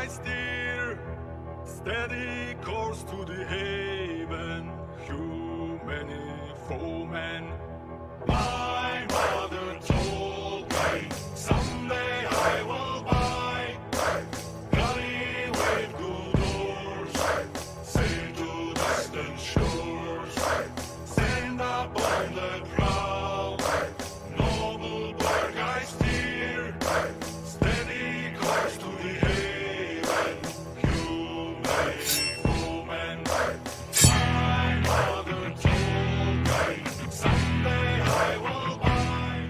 I steer steady course to the haven, human foemen. My mother told me someday I will buy galley with good oars, sail to distant shores, stand up on the prow, noble bark I steer, steady course to the haven, human foemen. My mother told me someday I will buy.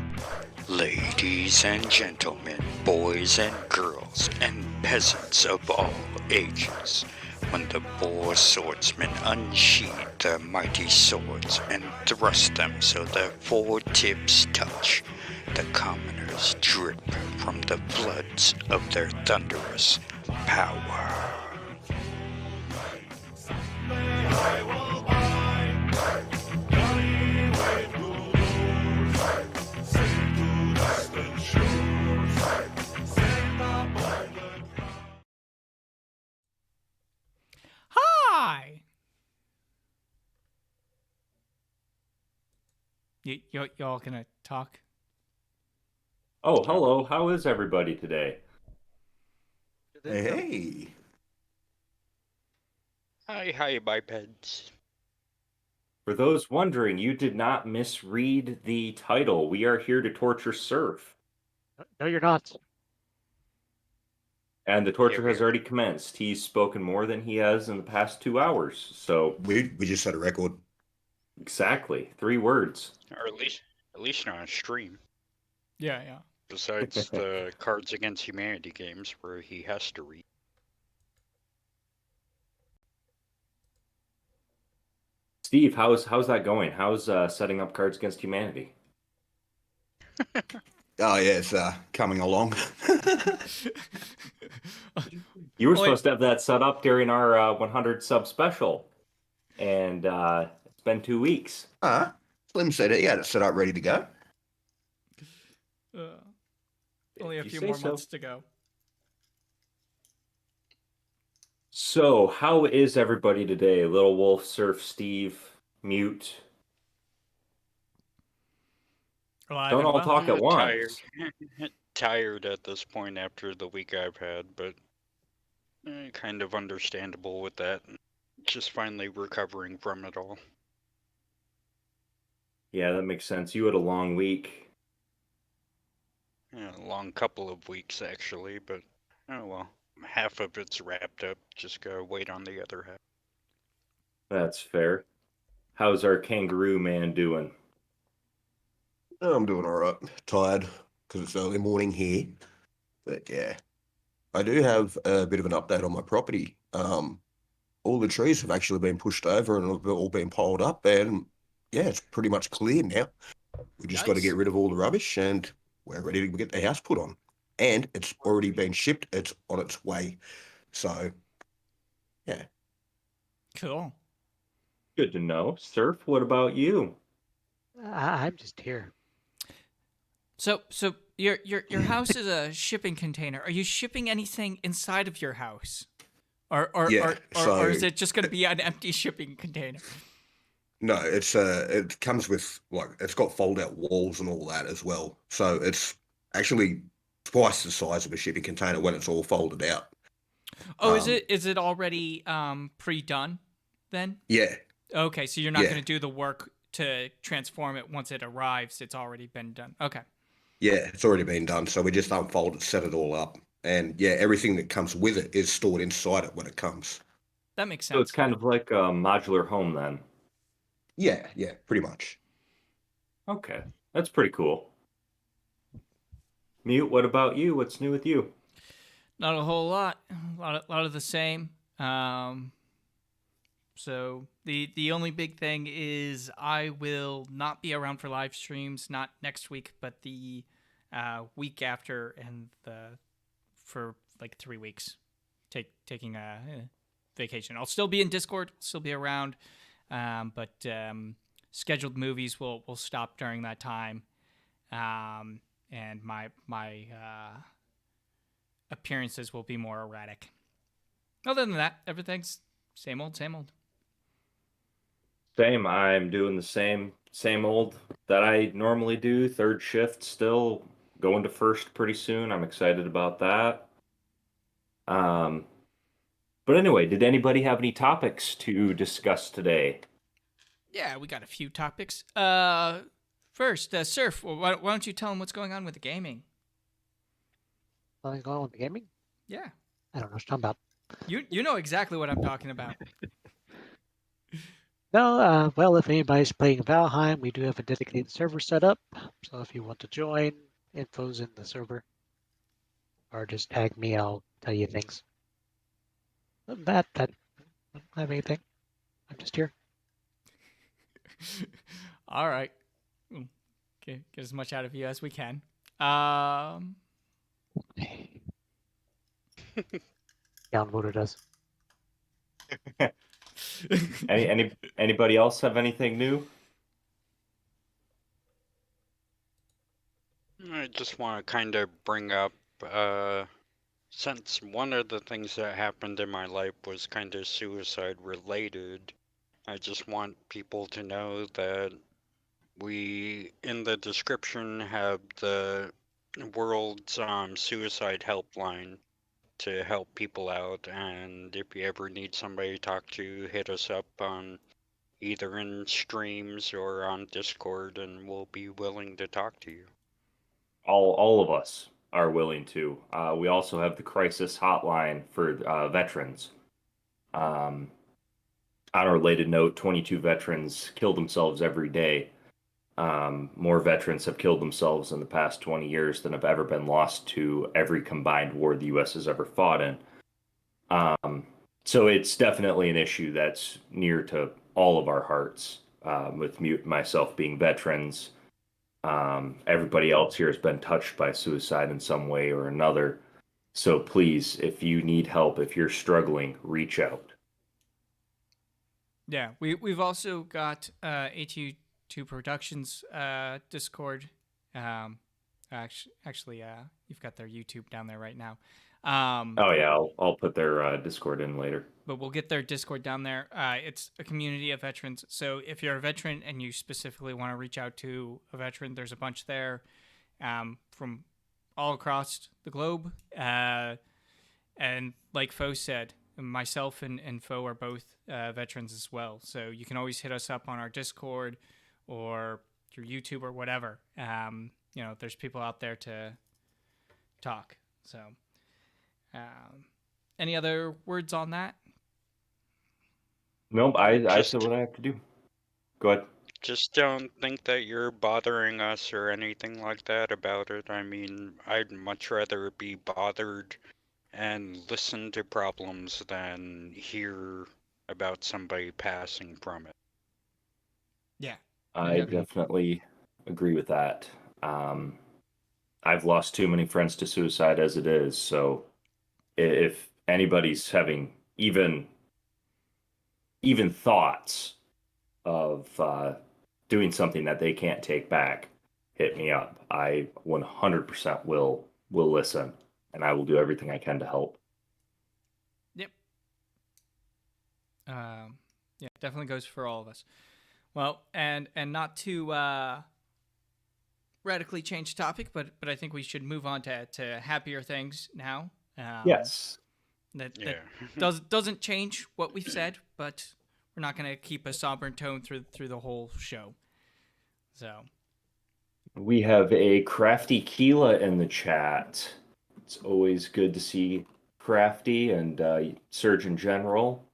Ladies and gentlemen, boys and girls, and peasants of all ages, when the Four Swordsmen unsheathed their mighty swords and thrust them so their four tips touch, the commoners drip from the floods of their thunderous power. I will buy galley with good oars, sail to distant shores, stand up on the prow. Hi. Y'all gonna talk? Oh, hello. How is everybody today? Hey. Hi, bipeds. For those wondering, you did not misread the title. We are here to torture Syrph. No, you're not. And the torture Yeah, has already commenced. He's spoken more than he has in the past 2 hours. So, We just set a record. exactly. 3 words. Or at least not on stream. Yeah. Besides the Cards Against Humanity games where he has to read. Steve, how's that going? How's setting up Cards Against Humanity? Oh yeah, it's coming along. You were Well, supposed to have that set up during our 100 sub special. And it's been 2 weeks. Slim said it. He had it set up, ready to go. Only a If you few say more so. months to go. So, how is everybody today? Little Wolf, Syrph, Steve, Mute. Alive Don't and all well. talk at once. Tired at this point after the week I've had, but kind of understandable with that. Just finally recovering from it all. Yeah, that makes sense. You had a long week. Yeah, a long couple of weeks actually, but oh well. Half of it's wrapped up. Just gotta wait on the other half. That's fair. How's our kangaroo man doing? I'm doing all right. Tired because it's early morning here. But yeah, I do have a bit of an update on my property. All the trees have actually been pushed over and have all been piled up, and yeah, it's pretty much clear now. We just got to Nice. get rid of all the rubbish, and we're ready to get the house put on. And it's already been shipped. It's on its way. So, yeah. Cool. Good to know. Syrph, what about you? I'm just here. So your house is a shipping container. Are you shipping anything inside of your house? Or is it just gonna be an empty shipping container? No, it comes with it's got fold out walls and all that as well. So it's actually twice the size of a shipping container when it's all folded out. Oh, is it already pre-done then? Yeah. Okay, so you're not Yeah. gonna do the work to transform it once it arrives. It's already been done. Okay. Yeah, it's already been done. So we just unfold it, set it all up. And yeah, everything that comes with it is stored inside it when it comes. That makes So sense. it's kind of like a modular home then. Yeah, pretty much. Okay, that's pretty cool. Mute, what about you? What's new with you? Not a whole lot. A lot of the same. So the only big thing is I will not be around for live streams, not next week, but the week after, and for like 3 weeks, taking a vacation. I'll still be in Discord, still be around, but scheduled movies will stop during that time, and my appearances will be more erratic. Other than that, everything's same old, same old. Same. I'm doing the same old that I normally do. Third shift still. Going to first pretty soon. I'm excited about that. Um, but anyway, did anybody have any topics to discuss today? Yeah, we got a few topics. First, Syrph, why don't you tell them what's going on with the gaming? Something's going on with the gaming? Yeah, I don't know what you're talking about. you know exactly what I'm talking about. No, well, if anybody's playing Valheim, we do have a dedicated server set up. So if you want to join, info's in the server. Or just tag me, I'll tell you things. Other than that, I don't have anything. I'm just here. All right, get as much out of you as we can. Um, Downvoted us. Anybody else have anything new? I just want to kind of bring up, since one of the things that happened in my life was kind of suicide related, I just want people to know that we, in the description, have the world's suicide helpline to help people out, and if you ever need somebody to talk to, hit us up on either in streams or on Discord, and we'll be willing to talk to you. All of us are willing to. We also have the crisis hotline for veterans. On a related note, 22 veterans kill themselves every day. More veterans have killed themselves in the past 20 years than have ever been lost to every combined war the U.S. has ever fought in. So it's definitely an issue that's near to all of our hearts, with myself being veterans. Everybody else here has been touched by suicide in some way or another. So please, if you need help, if you're struggling, reach out. yeah, we've also got AT2 Productions Discord. Actually, you've got their YouTube down there right now. Oh yeah, I'll put their Discord in later. But we'll get their Discord down there. It's a community of veterans. So if you're a veteran and you specifically want to reach out to a veteran, there's a bunch there from all across the globe. And like Foe said, myself and Foe are both veterans as well. So you can always hit us up on our Discord or through YouTube or whatever. There's people out there to talk. So any other words on that? Nope, I said what I have to do. Go ahead. Just don't think that you're bothering us or anything like that about it. I mean, I'd much rather be bothered and listen to problems than hear about somebody passing from it. Yeah. I definitely agree with that. I've lost too many friends to suicide as it is, so if anybody's having even thoughts of doing something that they can't take back, hit me up. I 100% will listen, and I will do everything I can to help. Yep. Yeah, definitely goes for all of us. Well, and not to radically change topic, but I think we should move on to happier things now. Yes. That doesn't change what we've said, but we're not going to keep a somber tone through the whole show. So we have a Crafty Keela in the chat. It's always good to see Crafty and Surgeon General,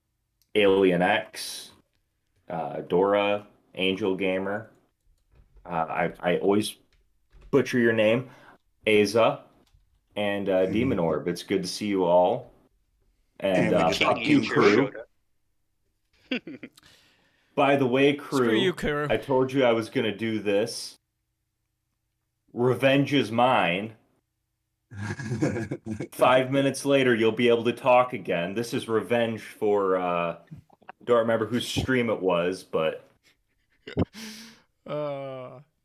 Alien X, Dora, Angel Gamer. I always butcher your name, Aza, and Demon Orb. It's good to see you all. And fuck you, crew. By the way, crew, screw you, crew. I told you I was going to do this. Revenge is mine. 5 minutes later, you'll be able to talk again. This is revenge for, don't remember whose stream it was, but...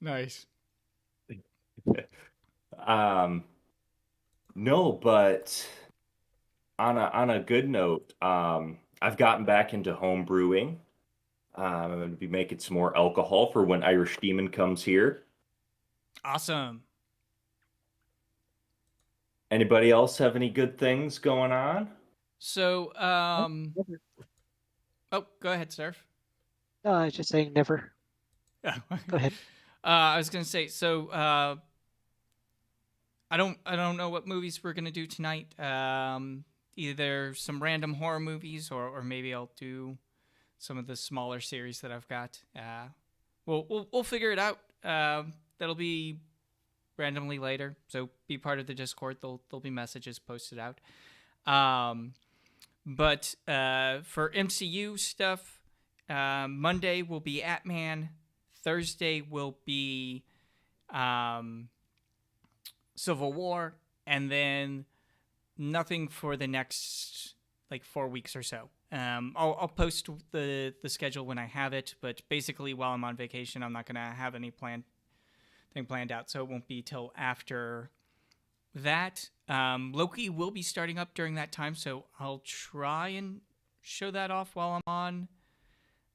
Nice. No, but On a good note, I've gotten back into home brewing. I'm going to be making some more alcohol for when Irish Demon comes here. Awesome. Anybody else have any good things going on? So, Never. oh, go ahead, Surf. No, I was just saying never. Go ahead. I was gonna say, so I don't know what movies we're gonna do tonight. Either some random horror movies, or maybe I'll do some of the smaller series that I've got. We'll figure it out. That'll be randomly later. So be part of the Discord. There'll be messages posted out. But for MCU stuff, Monday will be Atman. Thursday will be Civil War, and then nothing for the next like 4 weeks or so. I'll post the schedule when I have it, but basically while I'm on vacation, I'm not gonna have any thing planned out, so it won't be till after that. Loki will be starting up during that time, so I'll try and show that off while I'm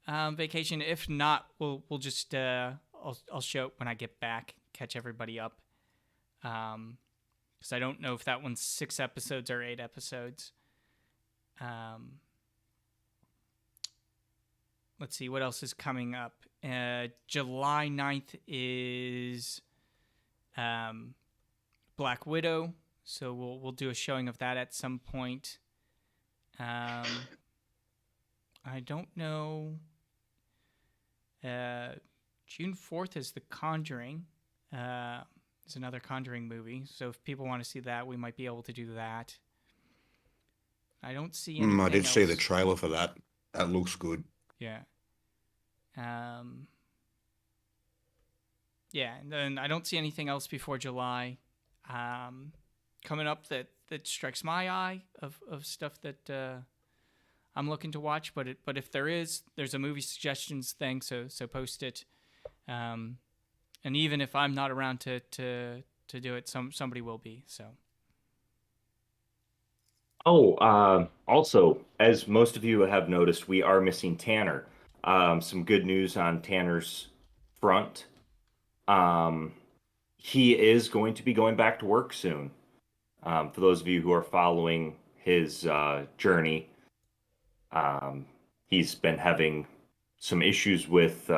on vacation. If not, we'll just I'll show it when I get back, catch everybody up. Because I don't know if that one's 6 episodes or 8 episodes. Let's see what else is coming up. July 9th is Black Widow, so we'll do a showing of that at some point. I don't know. June 4th is The Conjuring. It's another Conjuring movie, so if people want to see that, we might be able to do that. I don't see anything I did see the else. trailer for that. That looks good. Yeah. Yeah, and then I don't see anything else before July. Coming up that strikes my eye of stuff that I'm looking to watch, but if there's a movie suggestions thing, so post it. And even if I'm not around to do it, somebody will be. So. Oh, also, as most of you have noticed, we are missing Tanner. Some good news on Tanner's front. He is going to be going back to work soon. For those of you who are following his journey, he's been having some issues with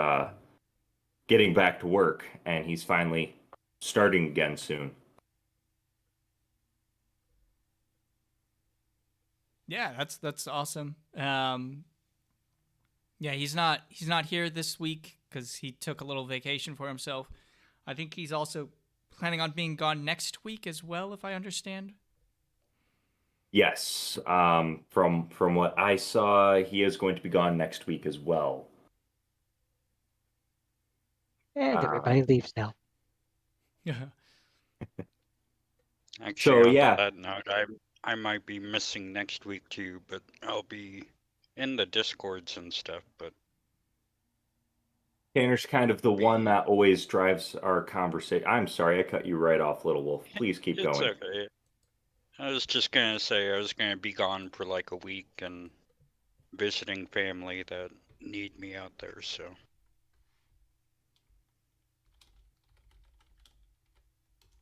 getting back to work, and he's finally starting again soon. Yeah, that's awesome. Yeah, he's not here this week because he took a little vacation for himself. I think he's also planning on being gone next week as well, if I understand. Yes, from what I saw, he is going to be gone next week as well. And everybody leaves now. Yeah. Actually, So, on yeah. that note, I might be missing next week too, but I'll be in the Discords and stuff. But Tanner's kind of the one that always drives our conversation. I'm sorry, I cut you right off, Little Wolf. Please keep it's going. okay. I was just gonna say I was gonna be gone for like a week and visiting family that need me out there. So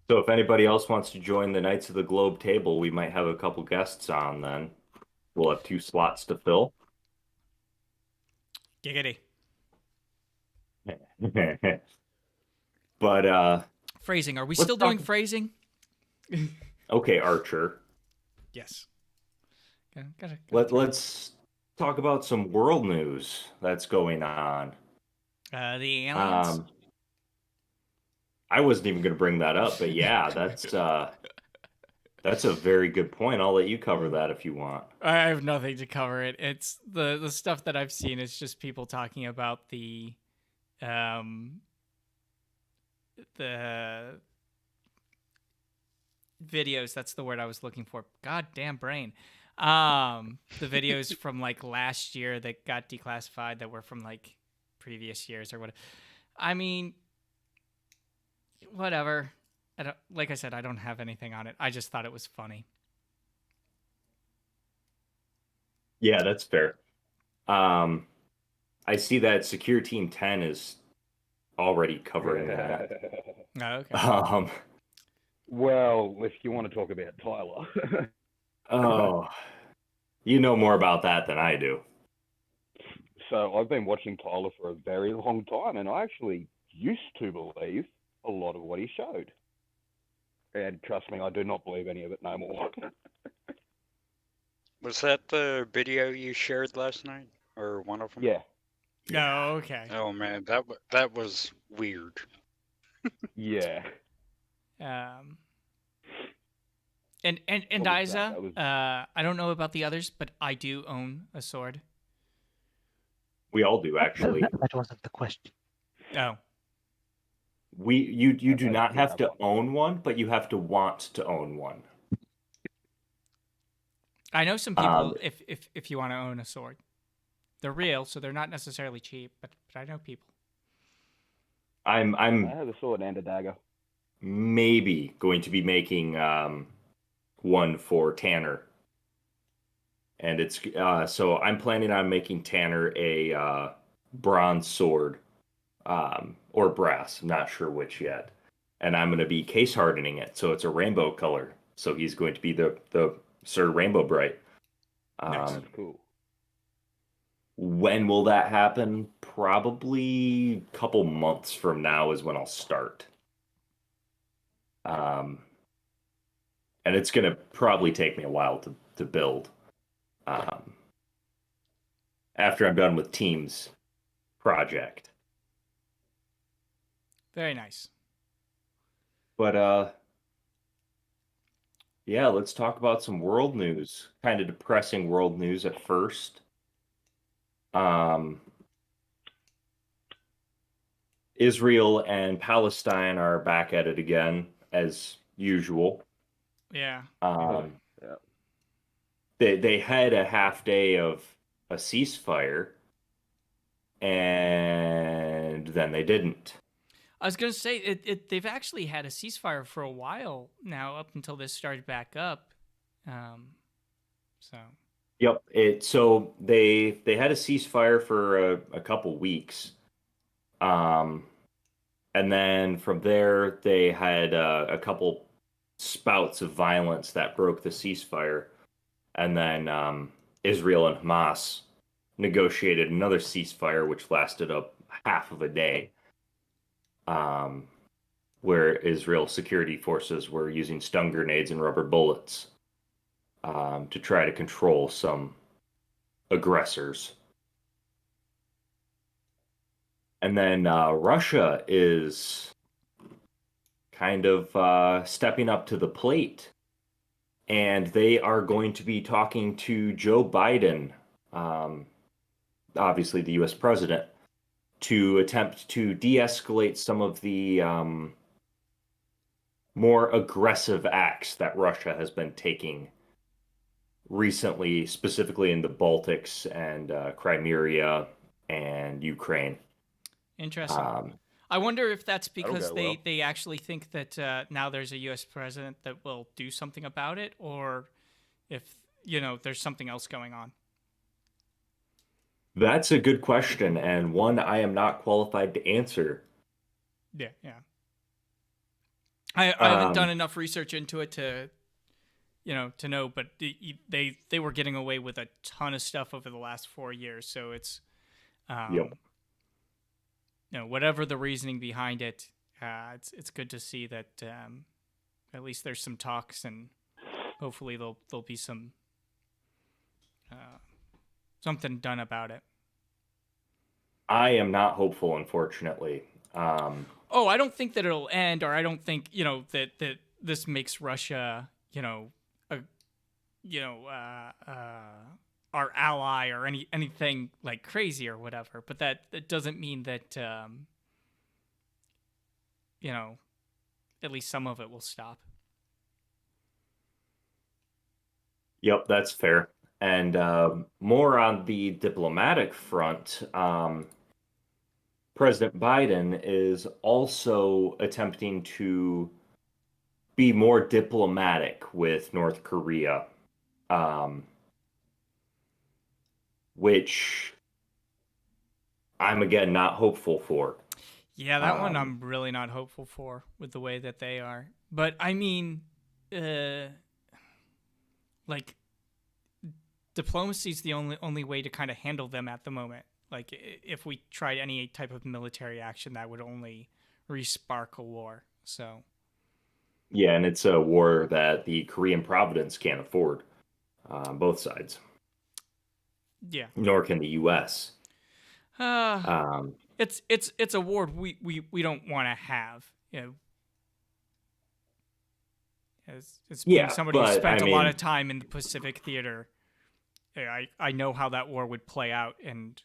So if anybody else wants to join the Knights of the Globe table, we might have a couple guests on then. We'll have 2 slots to fill. Giggity. But Phrasing. Are we Let's still doing phrasing? okay, Archer. Yes. Gotta Let's talk about some world news that's going on. the aliens. I wasn't even going to bring that up, but yeah, that's a very good point. I'll let you cover that if you want. I have nothing to cover it. It's the stuff that I've seen is just people talking about the videos. That's the word I was looking for. God damn brain. The videos from like last year that got declassified that were from like previous years or whatever. I mean, whatever. Like I said, I don't have anything on it. I just thought it was funny. Yeah, that's fair. Um, I see that Secure Team 10 is already covering that. Oh, okay. Well, if you want to talk about Tyler, Oh, you know more about that than I do. so I've been watching Tyler for a very long time, and I actually used to believe a lot of what he showed. And trust me, I do not believe any of it no more. Was that the video you shared last night, or one of them? Yeah, Oh, okay. Oh man, that was weird. yeah. Um, and What was that? Isa, That was I don't know about the others, but I do own a sword. We all do, actually. That wasn't the question. Oh, You I do not do have have to one. own one, but you have to want to own one. I know some people. If you want to own a sword, they're real, so they're not necessarily cheap. But I know people. I I'm have a sword and a dagger. maybe going to be making one for Tanner. And it's so I'm planning on making Tanner a bronze sword, or brass. I'm not sure which yet. And I'm going to be case hardening it, so it's a rainbow color. So he's going to be the Sir Rainbow Bright. Nice. That's cool. When will that happen? Probably a couple months from now is when I'll start. And it's going to probably take me a while to build. After I'm done with Team's project. Very nice. But yeah, let's talk about some world news. Kind of depressing world news at first. Israel and Palestine are back at it again, as usual. Yeah. Yeah. They had a half day of a ceasefire, and then they didn't. I was gonna say they've actually had a ceasefire for a while now, up until this started back up. So Yep. So they had a ceasefire for a couple weeks, and then from there they had a couple spouts of violence that broke the ceasefire, and then Israel and Hamas negotiated another ceasefire, which lasted up half of a day, where Israel security forces were using stun grenades and rubber bullets to try to control some aggressors. And then Russia is kind of stepping up to the plate, and they are going to be talking to Joe Biden, obviously the U.S. president, to attempt to de-escalate some of the more aggressive acts that Russia has been taking recently, specifically in the Baltics and Crimea and Ukraine. interesting. I wonder if that's because go well. they actually think that now there's a U.S. president that will do something about it, or if there's something else going on. That's a good question, and one I am not qualified to answer. Yeah, yeah. I haven't done enough research into it to know, but they were getting away with a ton of stuff over the last 4 years, so it's Yep. whatever the reasoning behind it, it's good to see that at least there's some talks, and hopefully there'll be some something done about it. I am not hopeful, unfortunately. Oh, I don't think that it'll end, or I don't think that this makes Russia our ally or anything like crazy or whatever. But that doesn't mean that at least some of it will stop. Yep, that's fair. And more on the diplomatic front, President Biden is also attempting to be more diplomatic with North Korea. which I'm again not hopeful for. Yeah, that one I'm really not hopeful for with the way that they are. But I mean, like diplomacy is the only way to kind of handle them at the moment. Like if we tried any type of military action, that would only re-spark a war. So Yeah, and it's a war that the Korean Providence can't afford on both sides, yeah, nor can the U.S. it's a war we don't want to have. You know, as being Yeah, somebody who but spent I a lot mean, of time in the Pacific Theater, I know how that war would play out, and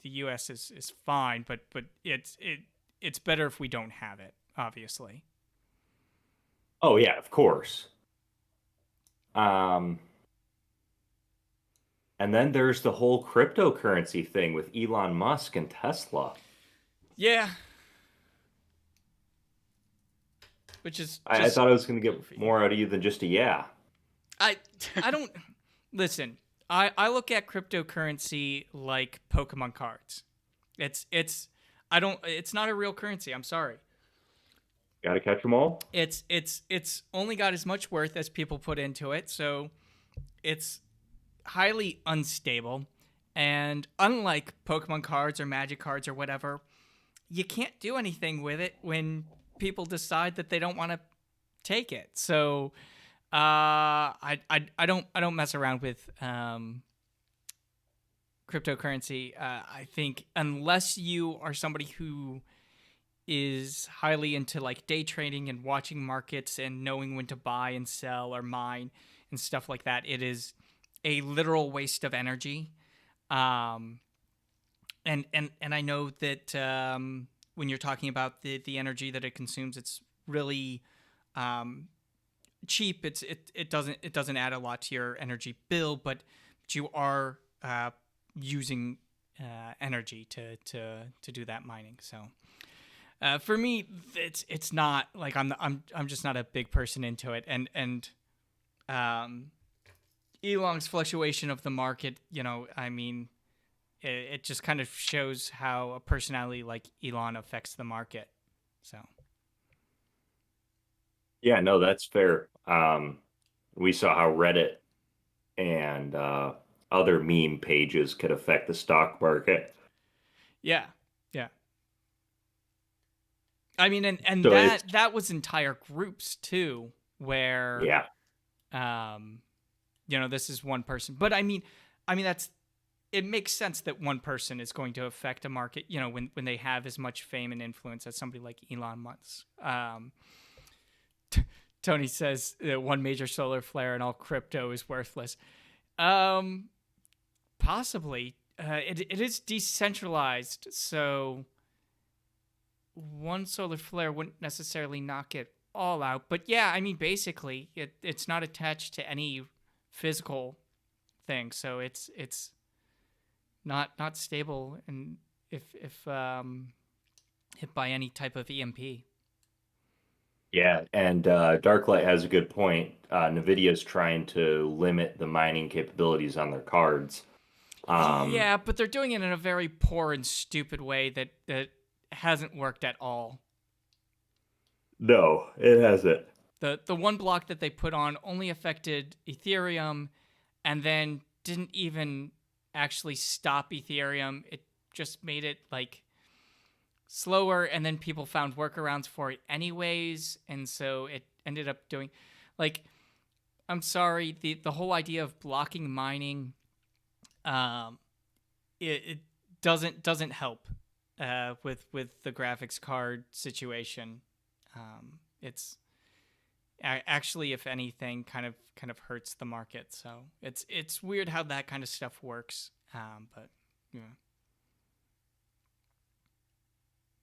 the U.S. is fine, but it's better if we don't have it, obviously. oh yeah, of course. Um, and then there's the whole cryptocurrency thing with Elon Musk and Tesla. Yeah, which is I just thought I was going to goofy. get more out of you than just a yeah. I don't listen. I look at cryptocurrency like Pokemon cards. It's not a real currency. I'm sorry. Got to catch them all. It's only got as much worth as people put into it, so it's highly unstable. And unlike Pokemon cards or Magic cards or whatever, you can't do anything with it when people decide that they don't want to take it. So I don't mess around with cryptocurrency. I think unless you are somebody who is highly into like day trading and watching markets and knowing when to buy and sell or mine and stuff like that, it is a literal waste of energy. And I know that when you're talking about the energy that it consumes, it's really cheap. It doesn't add a lot to your energy bill, but you are using energy to do that mining. So for me, it's not like I'm just not a big person into it, and Elon's fluctuation of the market, I mean, it just kind of shows how a personality like Elon affects the market. So Yeah, no, that's fair. We saw how Reddit and other meme pages could affect the stock market. yeah, yeah. I mean, and So it's that was entire groups too, where yeah, this is one person. But I mean it makes sense that one person is going to affect a market, when they have as much fame and influence as somebody like Elon Musk. Tony says that one major solar flare and all crypto is worthless. Possibly. It is decentralized, so one solar flare wouldn't necessarily knock it all out. But yeah, I mean, basically, it's not attached to any physical thing, so it's not stable, and if hit by any type of EMP. yeah, and Darklight has a good point. Nvidia's trying to limit the mining capabilities on their cards. Yeah, but they're doing it in a very poor and stupid way that hasn't worked at all. No, it hasn't. The one block that they put on only affected Ethereum, and then didn't even actually stop Ethereum. It just made it like slower, and then people found workarounds for it anyways, and so it ended up doing like, I'm sorry, the whole idea of blocking mining it doesn't help with the graphics card situation. It's actually, if anything, kind of hurts the market. So it's weird how that kind of stuff works. But yeah.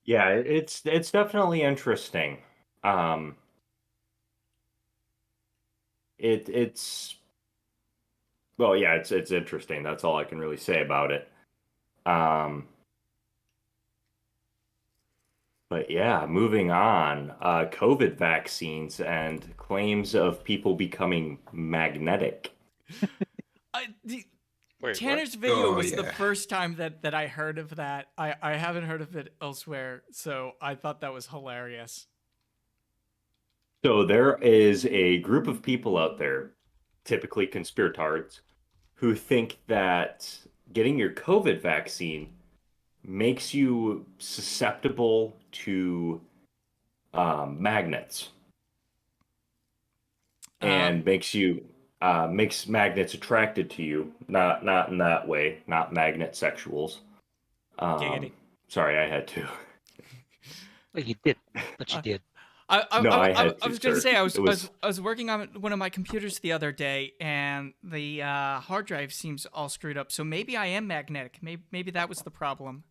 Yeah, it's definitely interesting. It's well, yeah, it's interesting. That's all I can really say about it. But yeah, moving on. COVID vaccines and claims of people becoming magnetic. Wait, Tanner's video Oh, was the yeah. first time that I heard of that. I haven't heard of it elsewhere, so I thought that was hilarious. So there is a group of people out there, typically conspiratards, who think that getting your COVID vaccine makes you susceptible to magnets and makes magnets attracted to you. Not in that way, not magnet sexuals. Giggity. Sorry, I had to. Well, you did, but you did. No, I had I to, was gonna sir. say It was I was working on one of my computers the other day, and the hard drive seems all screwed up. So maybe I am magnetic. Maybe that was the problem.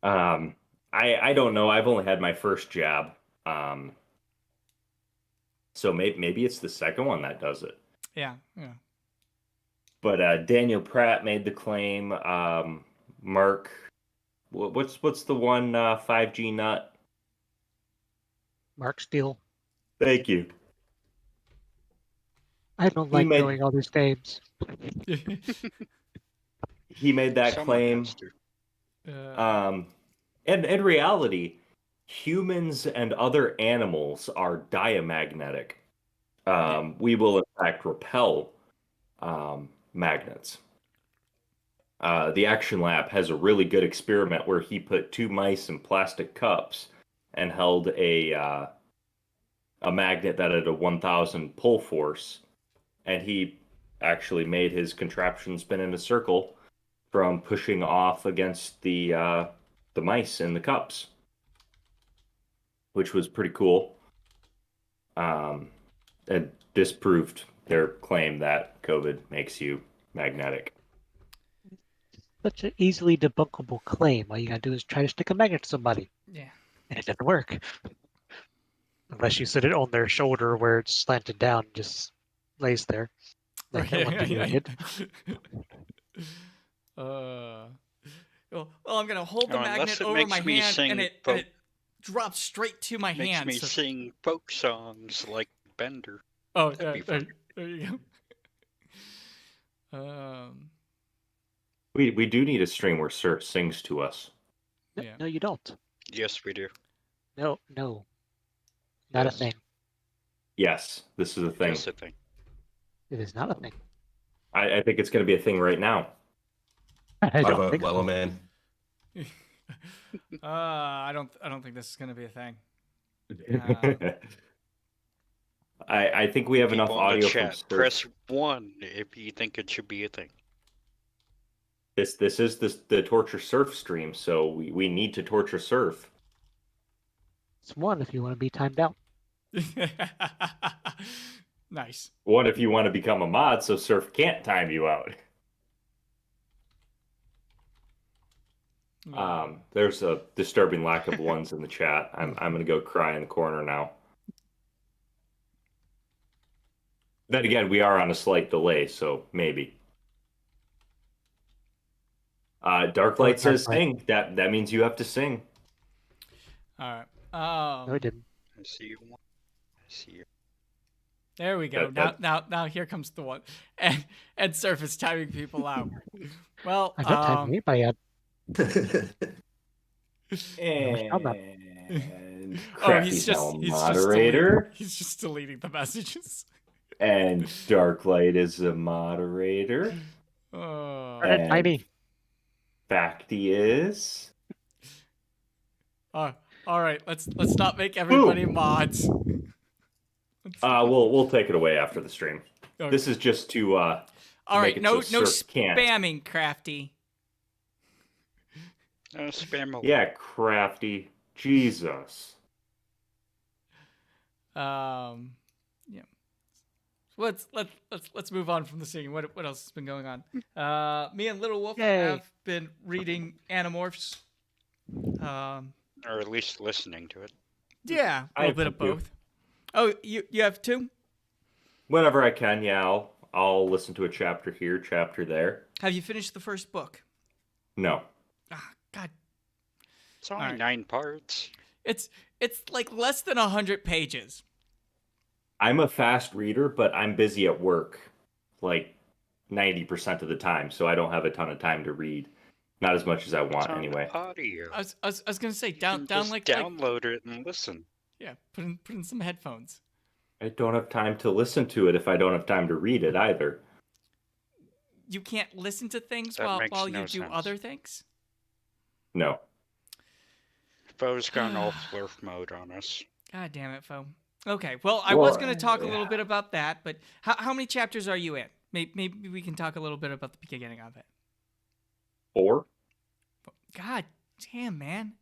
I don't know. I've only had my first jab. So maybe it's the second one that does it. Yeah. But Daniel Pratt made the claim. Mark, what's the one 5G nut? Mark Steele. Thank you. I don't He like made- knowing all these names. He made that Someone claim. has to. And in reality, humans and other animals are diamagnetic. We will in fact repel magnets. The Action Lab has a really good experiment where he put 2 mice in plastic cups and held a magnet that had a 1,000 pull force, and he actually made his contraption spin in a circle from pushing off against the mice in the cups, which was pretty cool. And disproved their claim that COVID makes you magnetic. Such an easily debunkable claim. All you gotta do is try to stick a magnet to somebody, Yeah. and it doesn't work. Unless you sit it on their shoulder where it's slanted down and just lays there. Like that one video did. Well, I'm gonna hold the Unless magnet it over makes my me hand, sing and it folk- drops straight to my Makes hand. me so- sing folk songs like Bender. Oh, That'd be there, fun. there you go. We do need a stream where Syrph sings to us. Yeah. No, you don't. Yes, we do. No. Not Yes. a thing. Yes, this is a thing. Yes, a thing. It is not a thing. I think it's going to be a thing right now. I I don't vote think Weller so. Man. I don't think this is gonna be a thing. I think we have enough People in the audio from chat, Syrph. press 1 if you think it should be a thing. This is the torture Syrph stream, so we need to torture Syrph. It's 1 if you want to be timed out. Nice. One, if you want to become a mod, so Syrph can't time you out. There's a disturbing lack of ones in the chat. I'm gonna go cry in the corner now. Then again, we are on a slight delay, so maybe. Darklight says Darklight. sing. That means you have to sing. All right. No, it didn't. I see you. I see you. There we go. That- Now here comes the one, and Syrph is timing people out. Well, I'm not timing anybody out. And oh, Crafty's now a moderator, he's just deleting the messages. and Darklight is a moderator. Oh. Tiny. Facty is. All right. Let's not make everybody mods. We'll take it away after the stream. Okay. This is just to All make right. it No so Syrph can't. spamming, Crafty. Spam away. Yeah, Crafty. Jesus. Yeah. So let's move on from the singing. What else has been going on? Me and Little Wolf Yay. have been reading Animorphs. Or at least listening to it. Yeah, a I little have bit of some too. both. Oh, you have 2? Whenever I can, yeah, I'll listen to a chapter here, chapter there. Have you finished the first book? No. Ah, God, It's only Alright. 9 parts. it's like less than 100 pages. I'm a fast reader, but I'm busy at work, like 90% of the time, so I don't have a ton of time to read. Not as much as I want, It's on anyway. audio. I was gonna say You down can just like download it and listen. yeah, put in some headphones. I don't have time to listen to it if I don't have time to read it either. You can't listen to things That makes while you no do sense. other things. No. Foe's gone all flurf mode on us. God damn it, Foe. Okay, well, I was going to talk a little bit about that, but how many chapters are you in? Maybe we can talk a little bit about the beginning of it. 4? God damn, man.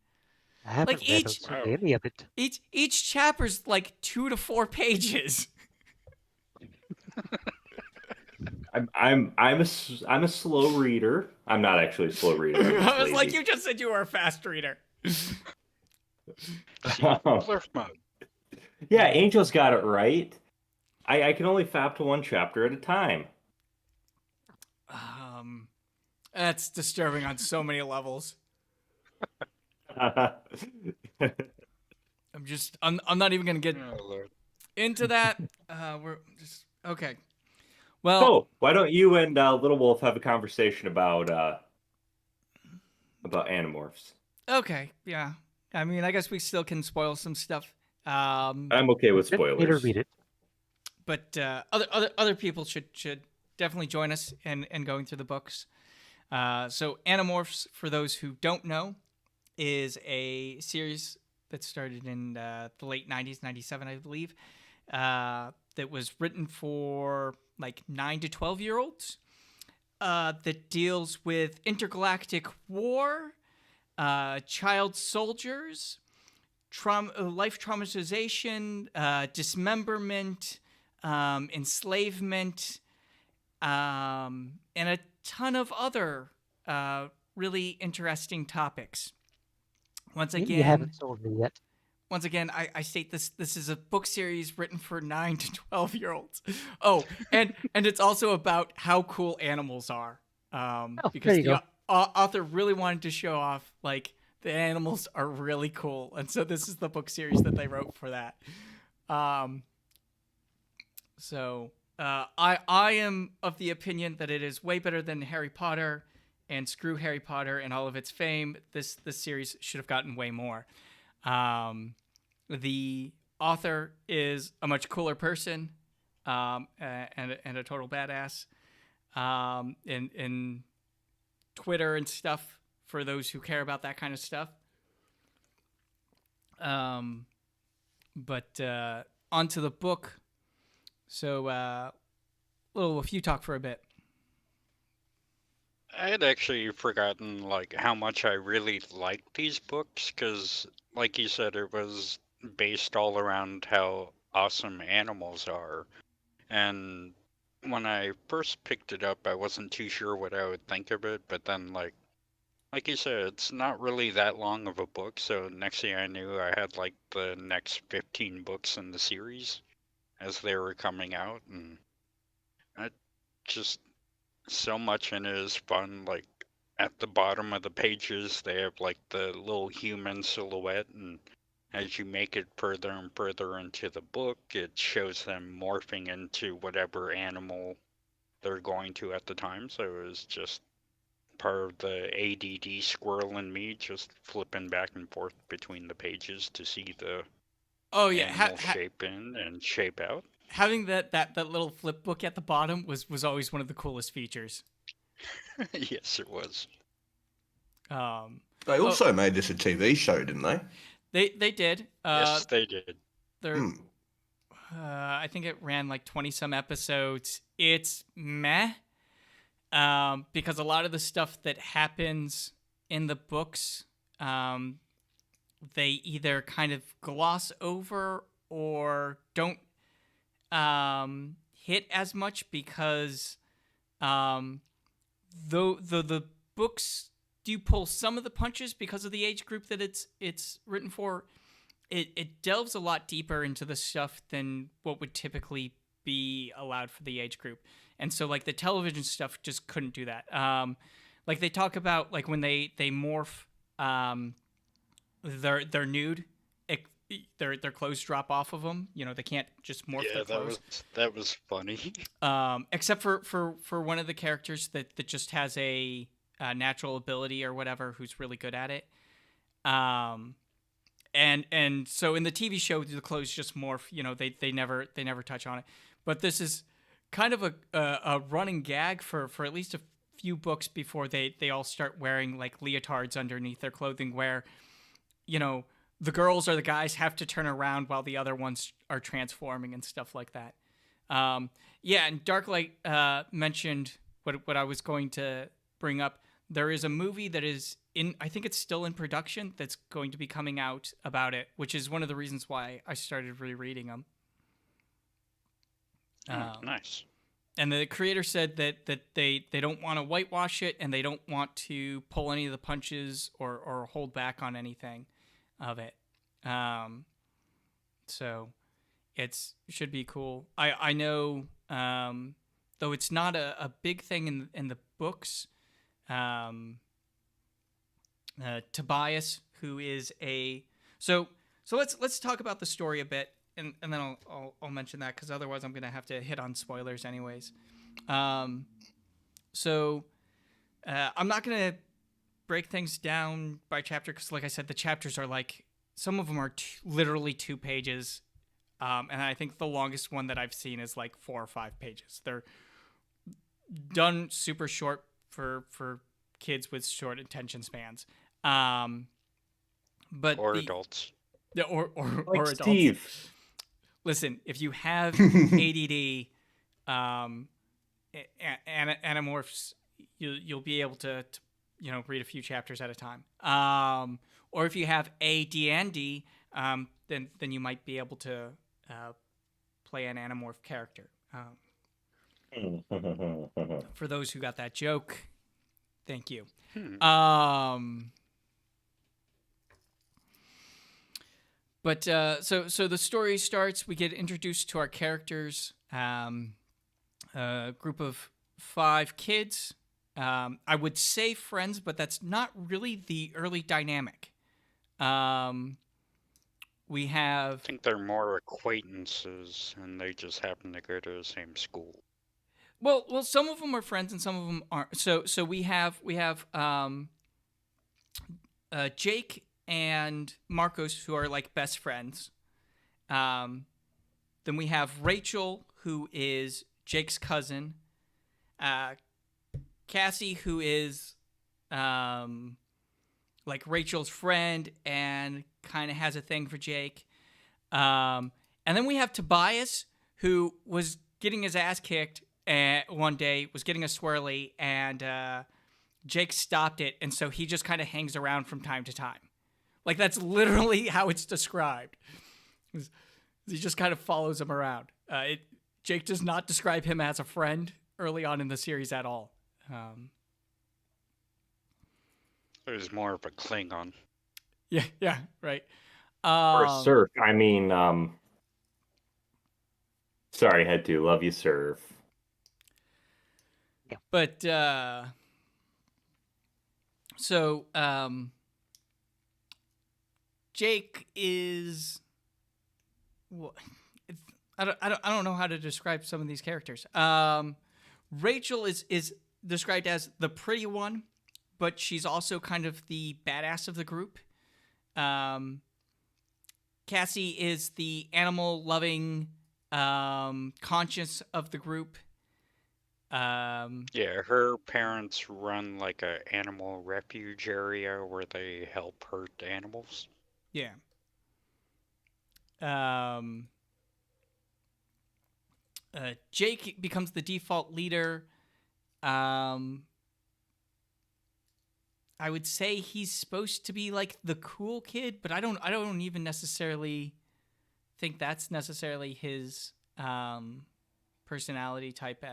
I haven't Like read each- any of it. Each chapter's like 2 to 4 pages. I'm a slow reader. I'm not actually a slow reader. I'm just I was like, lazy. you just said you were a fast reader. Flurf mode. Yeah, Angel's got it right. I can only fap to one chapter at a time. That's disturbing on so many levels. I'm not even gonna get Oh, Lord. into that. We're just okay. Well, Oh, why don't you and Little Wolf have a conversation about Animorphs? okay, yeah. I mean, I guess we still can spoil some stuff. I'm okay with Later spoilers. read it. But other people should definitely join us in going through the books. So Animorphs, for those who don't know, is a series that started in the late 90s, 97, I believe, that was written for like 9 to 12-year-olds, that deals with intergalactic war, child soldiers, life traumatization, dismemberment, enslavement, and a ton of other really interesting topics. Once You again, haven't sold me yet. I state this is a book series written for 9 to 12-year-olds. Oh, and it's also about how cool animals are. Because there you the go. author really wanted to show off like the animals are really cool, and so this is the book series that they wrote for that. I am of the opinion that it is way better than Harry Potter, and screw Harry Potter and all of its fame. This series should have gotten way more. The author is a much cooler person, and a total badass. In Twitter and stuff for those who care about that kind of stuff. But onto the book. So, Little Wolf, you talk for a bit. I had actually forgotten like how much I really liked these books because, like you said, it was based all around how awesome animals are. And when I first picked it up, I wasn't too sure what I would think of it. But then, like you said, it's not really that long of a book. So next thing I knew, I had like the next 15 books in the series as they were coming out, and I just so much in it is fun. Like at the bottom of the pages, they have like the little human silhouette, and as you make it further and further into the book, it shows them morphing into whatever animal they're going to at the time. So it was just part of the ADD squirrel in me, just flipping back and forth between the pages to see the animal shape in and shape out. Having that little flip book at the bottom was always one of the coolest features. Yes, it was. They also made this a TV show, didn't they? They did. Yes, they did. I think it ran like 20 some episodes. It's meh. Because a lot of the stuff that happens in the books, they either kind of gloss over or don't hit as much because the books do pull some of the punches because of the age group that it's written for. It delves a lot deeper into the stuff than what would typically be allowed for the age group. And so like the television stuff just couldn't do that. Like they talk about like when they morph, they're nude. their clothes drop off of them. You know, they can't just morph Yeah, their clothes. that was funny. Except for one of the characters that just has a natural ability or whatever, who's really good at it. And so in the TV show, the clothes just morph. You know, they never touch on it. But this is kind of a running gag for at least a few books before they all start wearing like leotards underneath their clothing, where, you know, the girls or the guys have to turn around while the other ones are transforming and stuff like that. Yeah, and Darklight mentioned what I was going to bring up. There is a movie that is I think it's still in production, that's going to be coming out about it, which is one of the reasons why I started rereading them. Nice. And the creator said that they don't want to whitewash it, and they don't want to pull any of the punches or hold back on anything of it. So it should be cool. I know, though it's not a big thing in the books, Tobias, who is so let's talk about the story a bit. And then I'll mention that, because otherwise I'm gonna have to hit on spoilers anyways. So I'm not gonna break things down by chapter, because like I said, the chapters are like, some of them are literally 2 pages, and I think the longest one that I've seen is like 4 or 5 pages. They're done super short for kids with short attention spans, but adults. Yeah, or Like adults. Steve. Listen, if you have ADD, Animorphs, you'll be able to read a few chapters at a time. Or if you have ADD, then you might be able to play an Animorph character. For those who got that joke, thank you. But so the story starts. We get introduced to our characters. A group of 5 kids. I would say friends, but that's not really the early dynamic. We have. I think they're more acquaintances, and they just happen to go to the same school. Well, some of them are friends, and some of them aren't. So we have Jake and Marcos, who are like best friends. Then we have Rachel, who is Jake's cousin. Cassie, who is like Rachel's friend and kind of has a thing for Jake. And then we have Tobias, who was getting his ass kicked one day, was getting a swirly, and Jake stopped it, and so he just kind of hangs around from time to time. Like, that's literally how it's described. He just kind of follows him around. Jake does not describe him as a friend early on in the series at all. It was more of a Klingon. Yeah, right. Or a Syrph. I mean, sorry, had to. Love you, Syrph. Yeah. But, so, Jake is... Well, I don't know how to describe some of these characters. Rachel is described as the pretty one, but she's also kind of the badass of the group. Cassie is the animal-loving, conscious of the group. Yeah, her parents run like a animal refuge area where they help hurt animals. Yeah. Jake becomes the default leader. I would say he's supposed to be like the cool kid, but I don't even necessarily think that's necessarily his personality type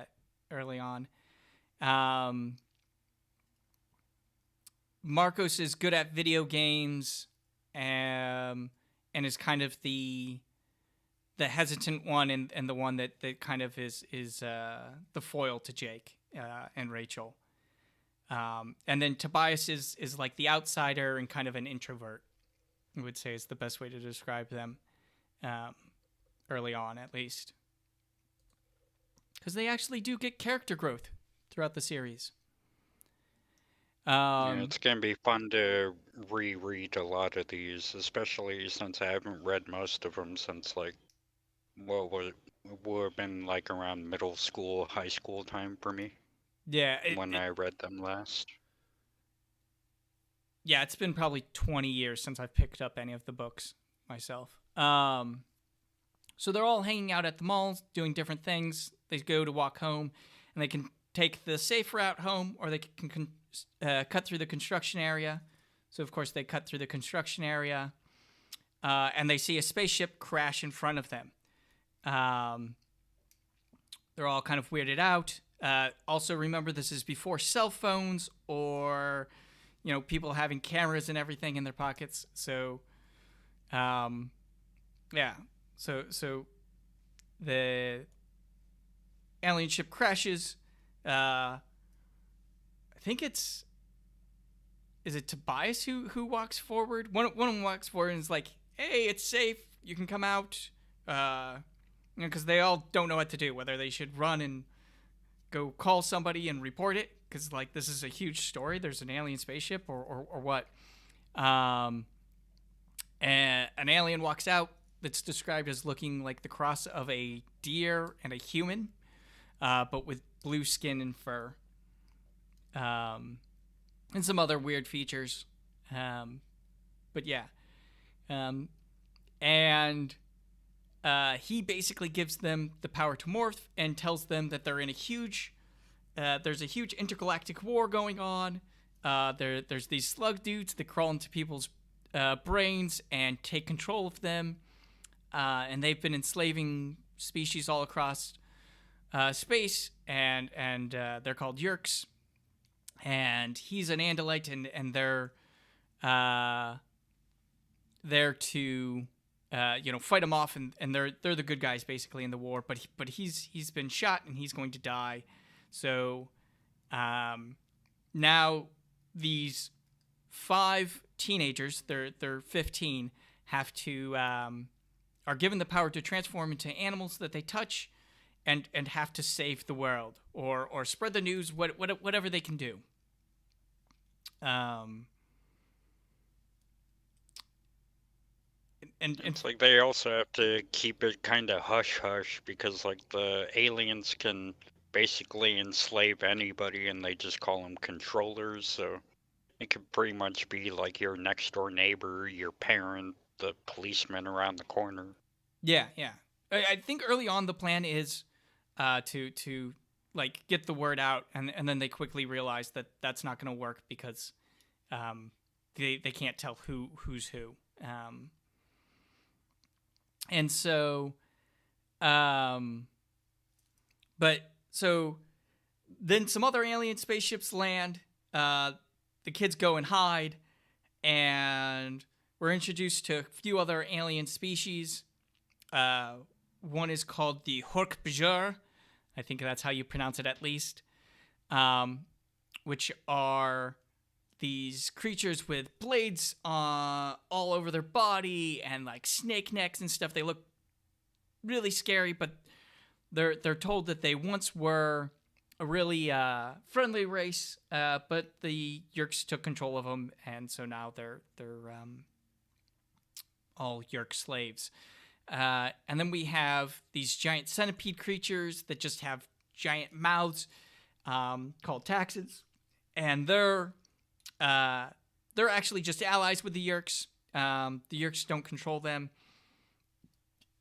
early on. Marcos is good at video games, and is kind of the hesitant one, and the one that kind of is the foil to Jake and Rachel. And then Tobias is like the outsider and kind of an introvert. I would say is the best way to describe them, early on at least. Because they actually do get character growth throughout the series. Yeah, it's gonna be fun to reread a lot of these, especially since I haven't read most of them since like what would have been like around middle school, high school time for me Yeah, when I read them last. yeah, it's been probably 20 years since I've picked up any of the books myself. So they're all hanging out at the mall, doing different things. They go to walk home, and they can take the safe route home, or they can cut through the construction area. So, of course, they cut through the construction area, and they see a spaceship crash in front of them. They're all kind of weirded out. Also, remember, this is before cell phones or, people having cameras and everything in their pockets. So, yeah. So the alien ship crashes. I think is it Tobias who walks forward? One of them walks forward and is like, "Hey, it's safe. You can come out." Because they all don't know what to do, whether they should run and go call somebody and report it, because like this is a huge story. There's an alien spaceship, or what. And an alien walks out that's described as looking like the cross of a deer and a human, but with blue skin and fur, and some other weird features. But yeah, and he basically gives them the power to morph and tells them that they're in there's a huge intergalactic war going on. There's these slug dudes that crawl into people's brains and take control of them. And they've been enslaving species all across space, and they're called Yerks. And he's an Andalite, and they're there to fight him off, and they're the good guys basically in the war. But he's been shot and he's going to die. So now these 5 teenagers, they're 15, have to are given the power to transform into animals that they touch, and have to save the world or spread the news, whatever they can do. And It's like they also have to keep it kind of hush-hush because like the aliens can basically enslave anybody and they just call them controllers, so it could pretty much be like your next door neighbor, your parent, the policeman around the corner. yeah. I think early on the plan is to like get the word out, and then they quickly realize that that's not going to work because they can't tell who's who. And so, but so then some other alien spaceships land. The kids go and hide, and we're introduced to a few other alien species. One is called the Hork-Bajor. I think that's how you pronounce it, at least. Which are these creatures with blades all over their body and like snake necks and stuff. They look really scary, but they're told that they once were a really friendly race, but the Yerks took control of them, and so now they're all Yerk slaves. And then we have these giant centipede creatures that just have giant mouths, called taxons, and they're actually just allies with the Yerks. The Yerks don't control them,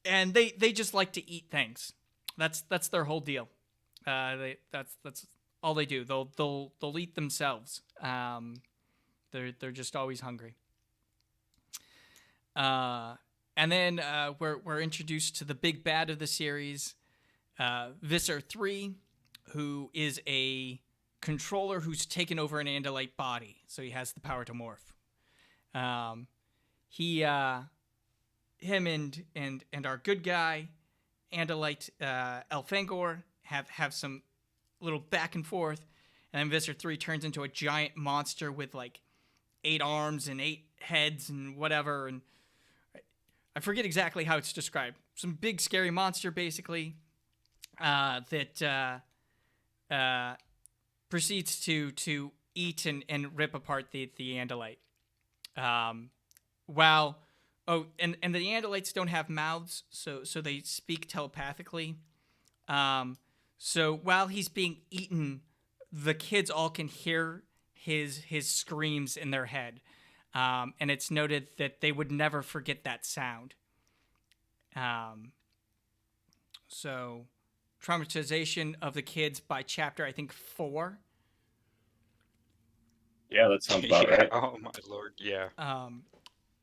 and they just like to eat things. That's their whole deal. That's all they do. They'll eat themselves. They're just always hungry. And then we're introduced to the big bad of the series, Visser 3, who is a controller who's taken over an Andalite body, so he has the power to morph. Him and our good guy, Andalite Elfangor, have some little back and forth, and then Visser 3 turns into a giant monster with like 8 arms and 8 heads and whatever. And I forget exactly how it's described. Some big scary monster, basically, that proceeds to eat and rip apart the Andalite. Wow. Oh, and the Andalites don't have mouths, so they speak telepathically. So while he's being eaten, the kids all can hear his screams in their head. And it's noted that they would never forget that sound. So traumatization of the kids by chapter, I think, 4. Yeah, that sounds about Yeah, right. oh my lord, yeah.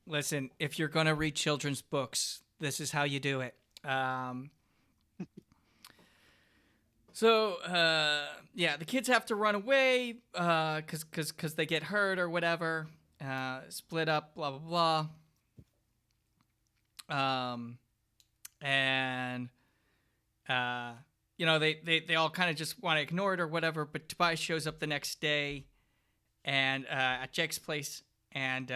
Listen, if you're going to read children's books, this is how you do it. So, yeah, the kids have to run away because they get hurt or whatever. Split up, blah, blah, blah. And, they all kind of just want to ignore it or whatever. But Tobias shows up the next day and at Jake's place and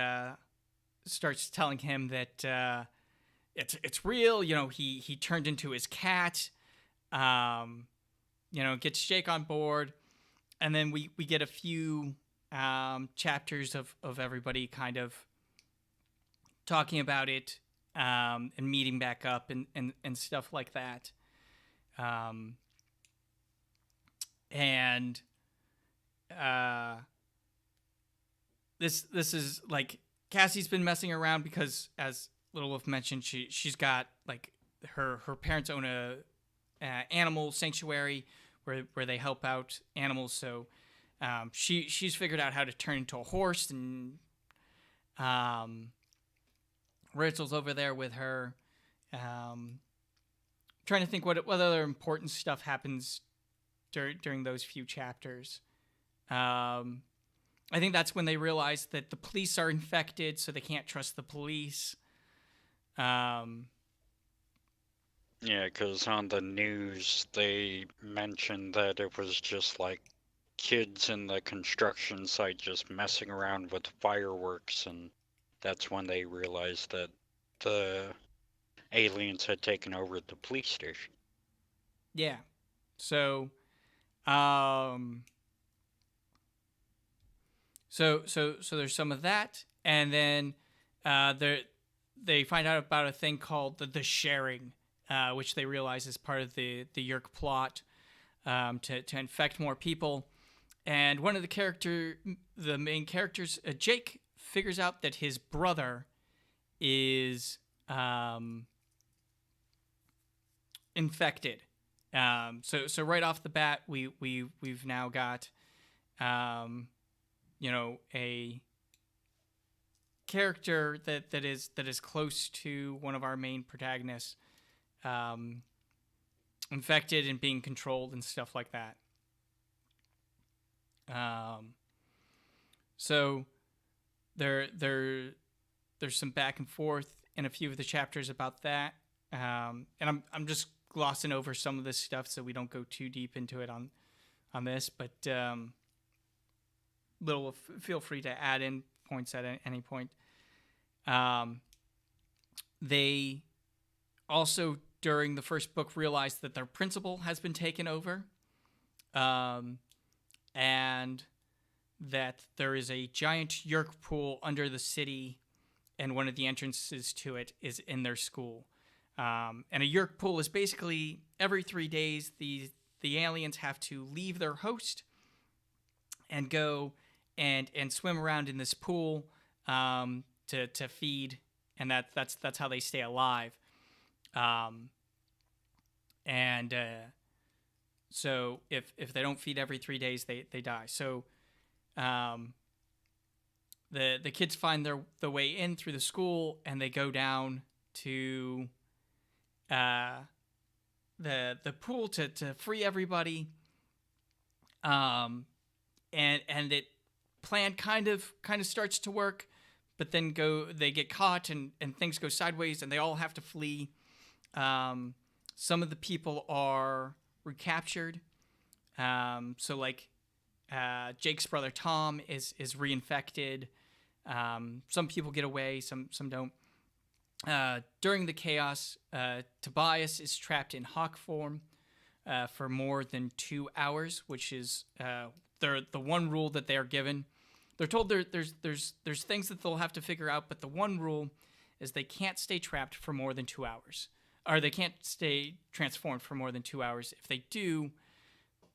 starts telling him that it's real. He turned into his cat. Gets Jake on board, and then we get a few chapters of everybody kind of talking about it and meeting back up and stuff like that. This is like Cassie's been messing around because, as Little Wolf mentioned, she's got like her parents own a animal sanctuary where they help out animals. So she's figured out how to turn into a horse, and Rachel's over there with her. Trying to think what other important stuff happens during those few chapters. I think that's when they realize that the police are infected, so they can't trust the police. Yeah, because on the news they mentioned that it was just like kids in the construction site just messing around with fireworks, and that's when they realized that the aliens had taken over the police station. Yeah. So, so there's some of that, and then they find out about a thing called the sharing, which they realize is part of the Yerk plot to infect more people. And one of the main characters, Jake, figures out that his brother is infected. So right off the bat, we've now got a character that is close to one of our main protagonists, infected and being controlled and stuff like that. So there's some back and forth in a few of the chapters about that, and I'm just glossing over some of this stuff so we don't go too deep into it on this. But Little, feel free to add in points at any point. They also, during the first book, realized that their principal has been taken over, and that there is a giant Yerk pool under the city, and one of the entrances to it is in their school. And a Yerk pool is basically every 3 days the aliens have to leave their host and go and swim around in this pool to feed, and that's how they stay alive. So if they don't feed every 3 days, they die. So the kids find the way in through the school, and they go down to the pool to free everybody. And it plan kind of starts to work, but then they get caught and things go sideways, and they all have to flee. Some of the people are recaptured. So like Jake's brother Tom is reinfected. Some people get away, some don't. During the chaos, Tobias is trapped in hawk form for more than 2 hours, which is the one rule that they are given. They're told there's things that they'll have to figure out, but the one rule is they can't stay trapped for more than 2 hours, or they can't stay transformed for more than 2 hours. If they do,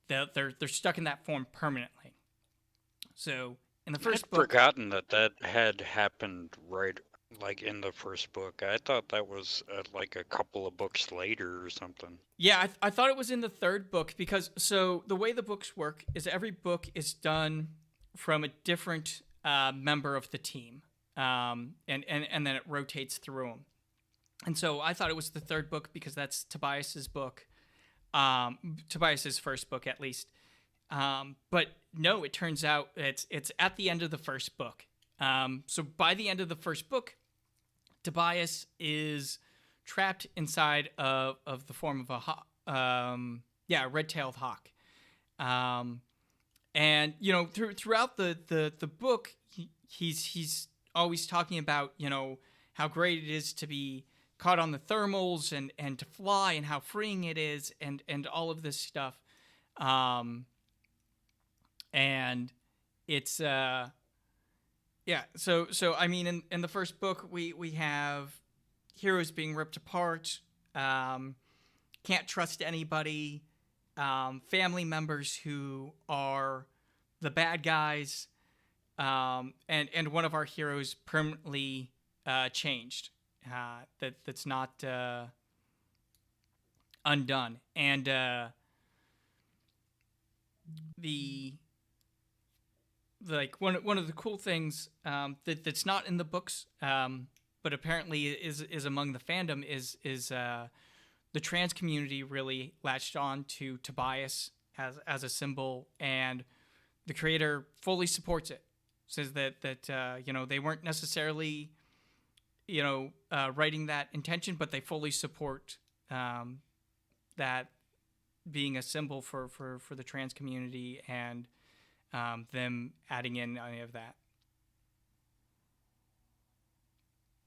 they're stuck in that form permanently. So in the first I'd book, forgotten that had happened right like in the first book. I thought that was like a couple of books later or something. yeah, I thought it was in the third book because so the way the books work is every book is done from a different member of the team, and then it rotates through them. And so I thought it was the third book because that's Tobias's book, Tobias's first book at least. But no, it turns out it's at the end of the first book. So by the end of the first book, Tobias is trapped inside of the form of a hawk, red-tailed hawk. And you know, throughout the book, he's always talking about, you know, how great it is to be caught on the thermals and to fly and how freeing it is and all of this stuff. And it's so I mean in the first book we have heroes being ripped apart, can't trust anybody, family members who are the bad guys, and one of our heroes permanently changed, that's not undone. And one of the cool things that's not in the books, but apparently is among the fandom is the trans community really latched on to Tobias as a symbol, and the creator fully supports it. Says that you know, they weren't necessarily, you know, writing that intention, but they fully support that being a symbol for the trans community, and them adding in any of that.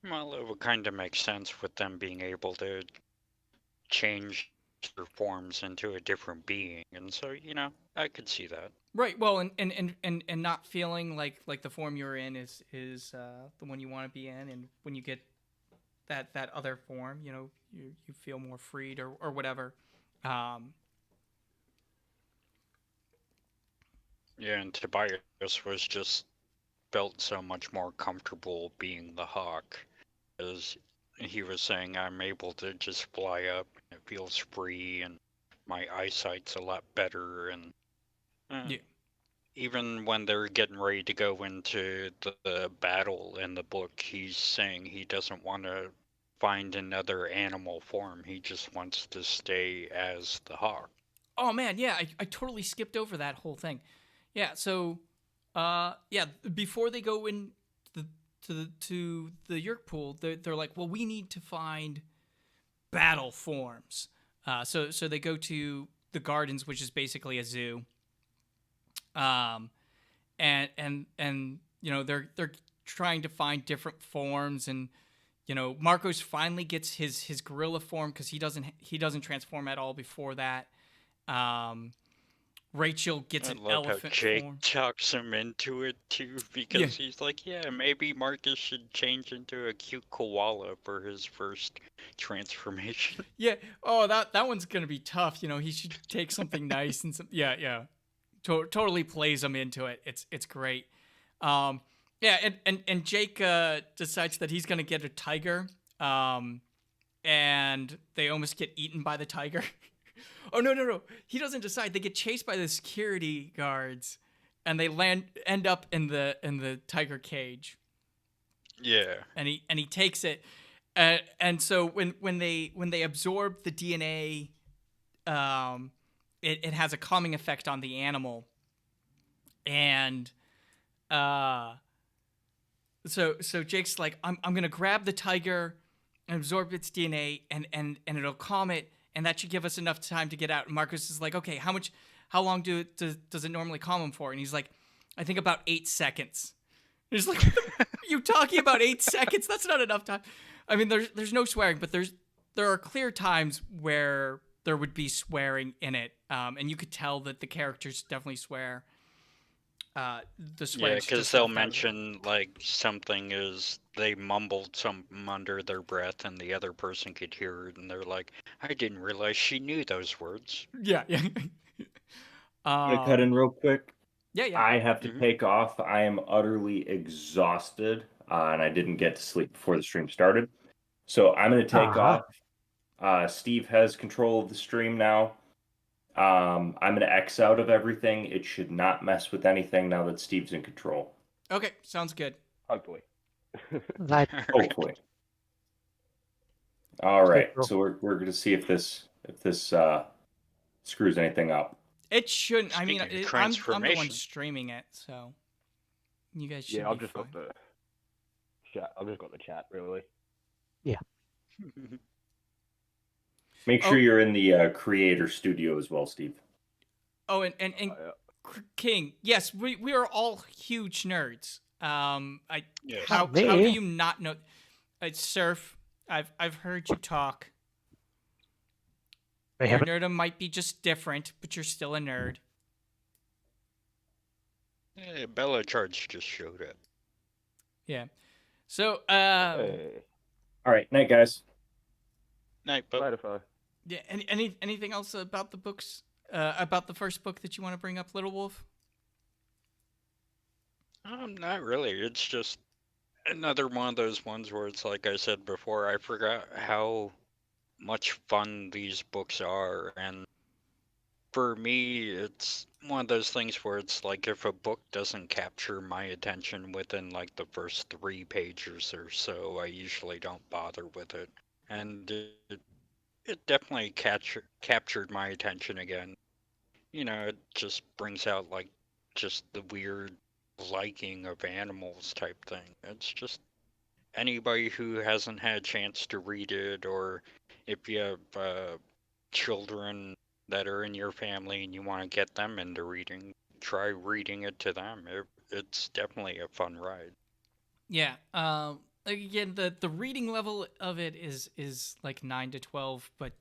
Well, it would kind of make sense with them being able to change their forms into a different being, and so, you know, I could see that. Right. Well, and not feeling like the form you're in is the one you want to be in, and when you get that other form, you know, you feel more freed or whatever. Yeah, and Tobias was just felt so much more comfortable being the hawk, as he was saying, I'm able to just fly up, and it feels free, and my eyesight's a lot better, and Yeah. even when they're getting ready to go into the battle in the book, he's saying he doesn't want to find another animal form. He just wants to stay as the hawk. Oh man, yeah, I totally skipped over that whole thing. Yeah, so before they go in to the Yerk pool, they're like, well, we need to find battle forms. So they go to the gardens, which is basically a zoo. And you know, they're trying to find different forms, and you know, Marcos finally gets his gorilla form because he doesn't transform at all before that. Rachel gets an I love elephant how Jake form. talks him into it too, because he's like, yeah, maybe Marcus should change into a cute koala for his first transformation. Yeah. Oh, that one's gonna be tough. You know, he should take something nice and some. Yeah. Totally plays him into it. It's great. Yeah, and Jake decides that he's gonna get a tiger. And they almost get eaten by the tiger. Oh no! He doesn't decide. They get chased by the security guards, and they end up in the tiger cage. Yeah. And he takes it, and so when they absorb the DNA, it has a calming effect on the animal, and so Jake's like, I'm gonna grab the tiger and absorb its DNA, and it'll calm it. And that should give us enough time to get out. And Marcus is like, okay, how long does it normally calm him for? And he's like, I think about 8 seconds. It's like, you talking about 8 seconds? That's not enough time. I mean, there's no swearing, but there are clear times where there would be swearing in it, and you could tell that the characters definitely swear. The swearing. Yeah, because they'll mention like something is they mumbled something under their breath, and the other person could hear it, and they're like, "I didn't realize she knew those words." Yeah. I'm gonna cut in real quick. Yeah. I have to Mhm. take off. I am utterly exhausted, and I didn't get to sleep before the stream started. So I'm gonna take Uh-huh. off. Steve has control of the stream now. I'm gonna X out of everything. It should not mess with anything now that Steve's in control. Okay, sounds good. Hopefully. That Hopefully. All right. Cool. So we're gonna see if this screws anything up. It shouldn't. I mean, Speaking of I'm the one transformation. streaming it, so you guys should Yeah, I've be just fine. got the chat. I've just got the chat, really. Make sure you're in the creator studio as well, Steve. Oh, and Yeah. King, yes, we are all huge nerds. Yes. How Me. do you not know? Syrph, I've heard you talk. They Your haven't. nerdom might be just different, but you're still a nerd. Yeah, Bella Charge just showed up. Yeah. So, Hey, All right, night, guys. Night, Bo. later, fo. yeah. Anything else about the books? About the first book that you want to bring up, Little Wolf? Not really. It's just another one of those ones where it's like I said before, I forgot how much fun these books are, and for me, it's one of those things where it's like if a book doesn't capture my attention within like the first 3 pages or so, I usually don't bother with it. And it definitely captured my attention again. You know, it just brings out like just the weird liking of animals type thing. It's just anybody who hasn't had a chance to read it, or if you have children that are in your family and you want to get them into reading, try reading it to them. It's definitely a fun ride. Yeah. Again, the reading level of it is like 9 to 12, but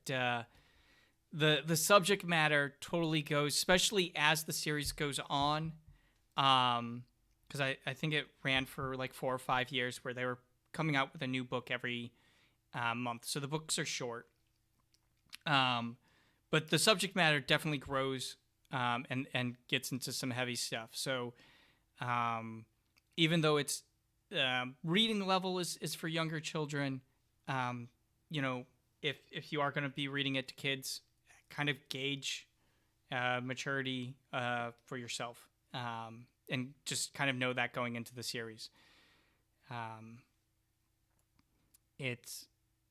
the subject matter totally goes, especially as the series goes on. Because I think it ran for like 4 or 5 years where they were coming out with a new book every month. So the books are short. But the subject matter definitely grows and gets into some heavy stuff. So even though it's reading level is for younger children, you know, if you are going to be reading it to kids, kind of gauge maturity for yourself, and just kind of know that going into the series. It's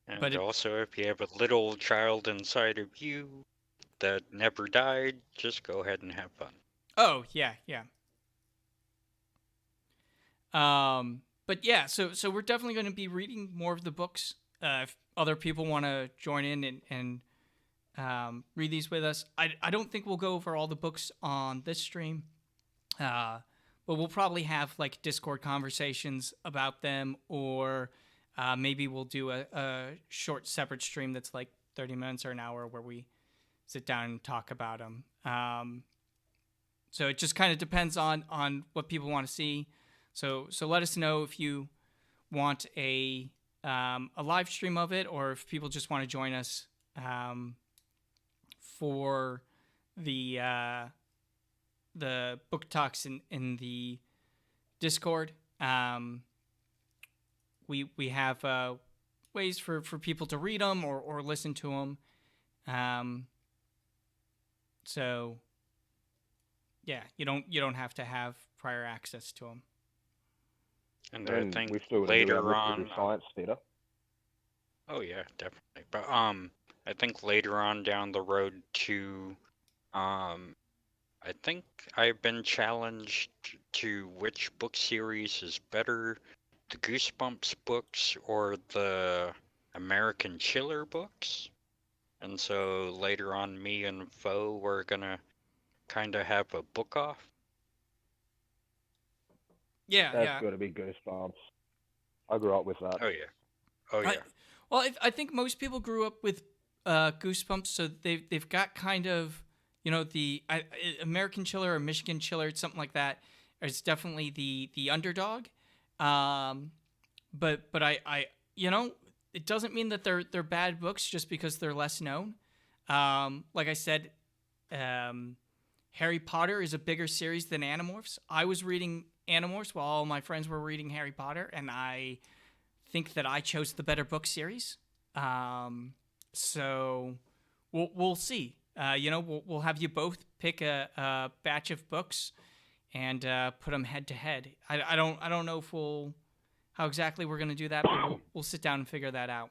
And But it- also, if you have a little child inside of you that never died, just go ahead and have fun. Oh yeah. But yeah, so we're definitely going to be reading more of the books. If other people want to join in and read these with us, I don't think we'll go over all the books on this stream, but we'll probably have like Discord conversations about them, or maybe we'll do a short separate stream that's like 30 minutes or an hour where we sit down and talk about them. So it just kind of depends on what people want to see. So let us know if you want a live stream of it, or if people just want to join us for the book talks in the Discord. We have ways for people to read them or listen to them. So yeah, you don't have to have prior access to them. And I think we still gotta do our later Mystery on. Science Theater. Oh yeah, definitely. But I think later on down the road to, I think I've been challenged to which book series is better, the Goosebumps books or the American Chiller books. And so later on, me and Foe were gonna kind of have a book off. Yeah, That's yeah. got to be Goosebumps. I grew up with that. Oh yeah. Oh I, yeah. well, I think most people grew up with Goosebumps, so they've got kind of, you know, the American Chiller or Michigan Chiller, something like that. It's definitely the underdog. But I you know, it doesn't mean that they're bad books just because they're less known. Like I said, Harry Potter is a bigger series than Animorphs. I was reading Animorphs while all my friends were reading Harry Potter, and I think that I chose the better book series. So we'll see. You know, we'll have you both pick a batch of books and put them head to head. I don't know if how exactly we're gonna do that, but we'll sit down and figure that out.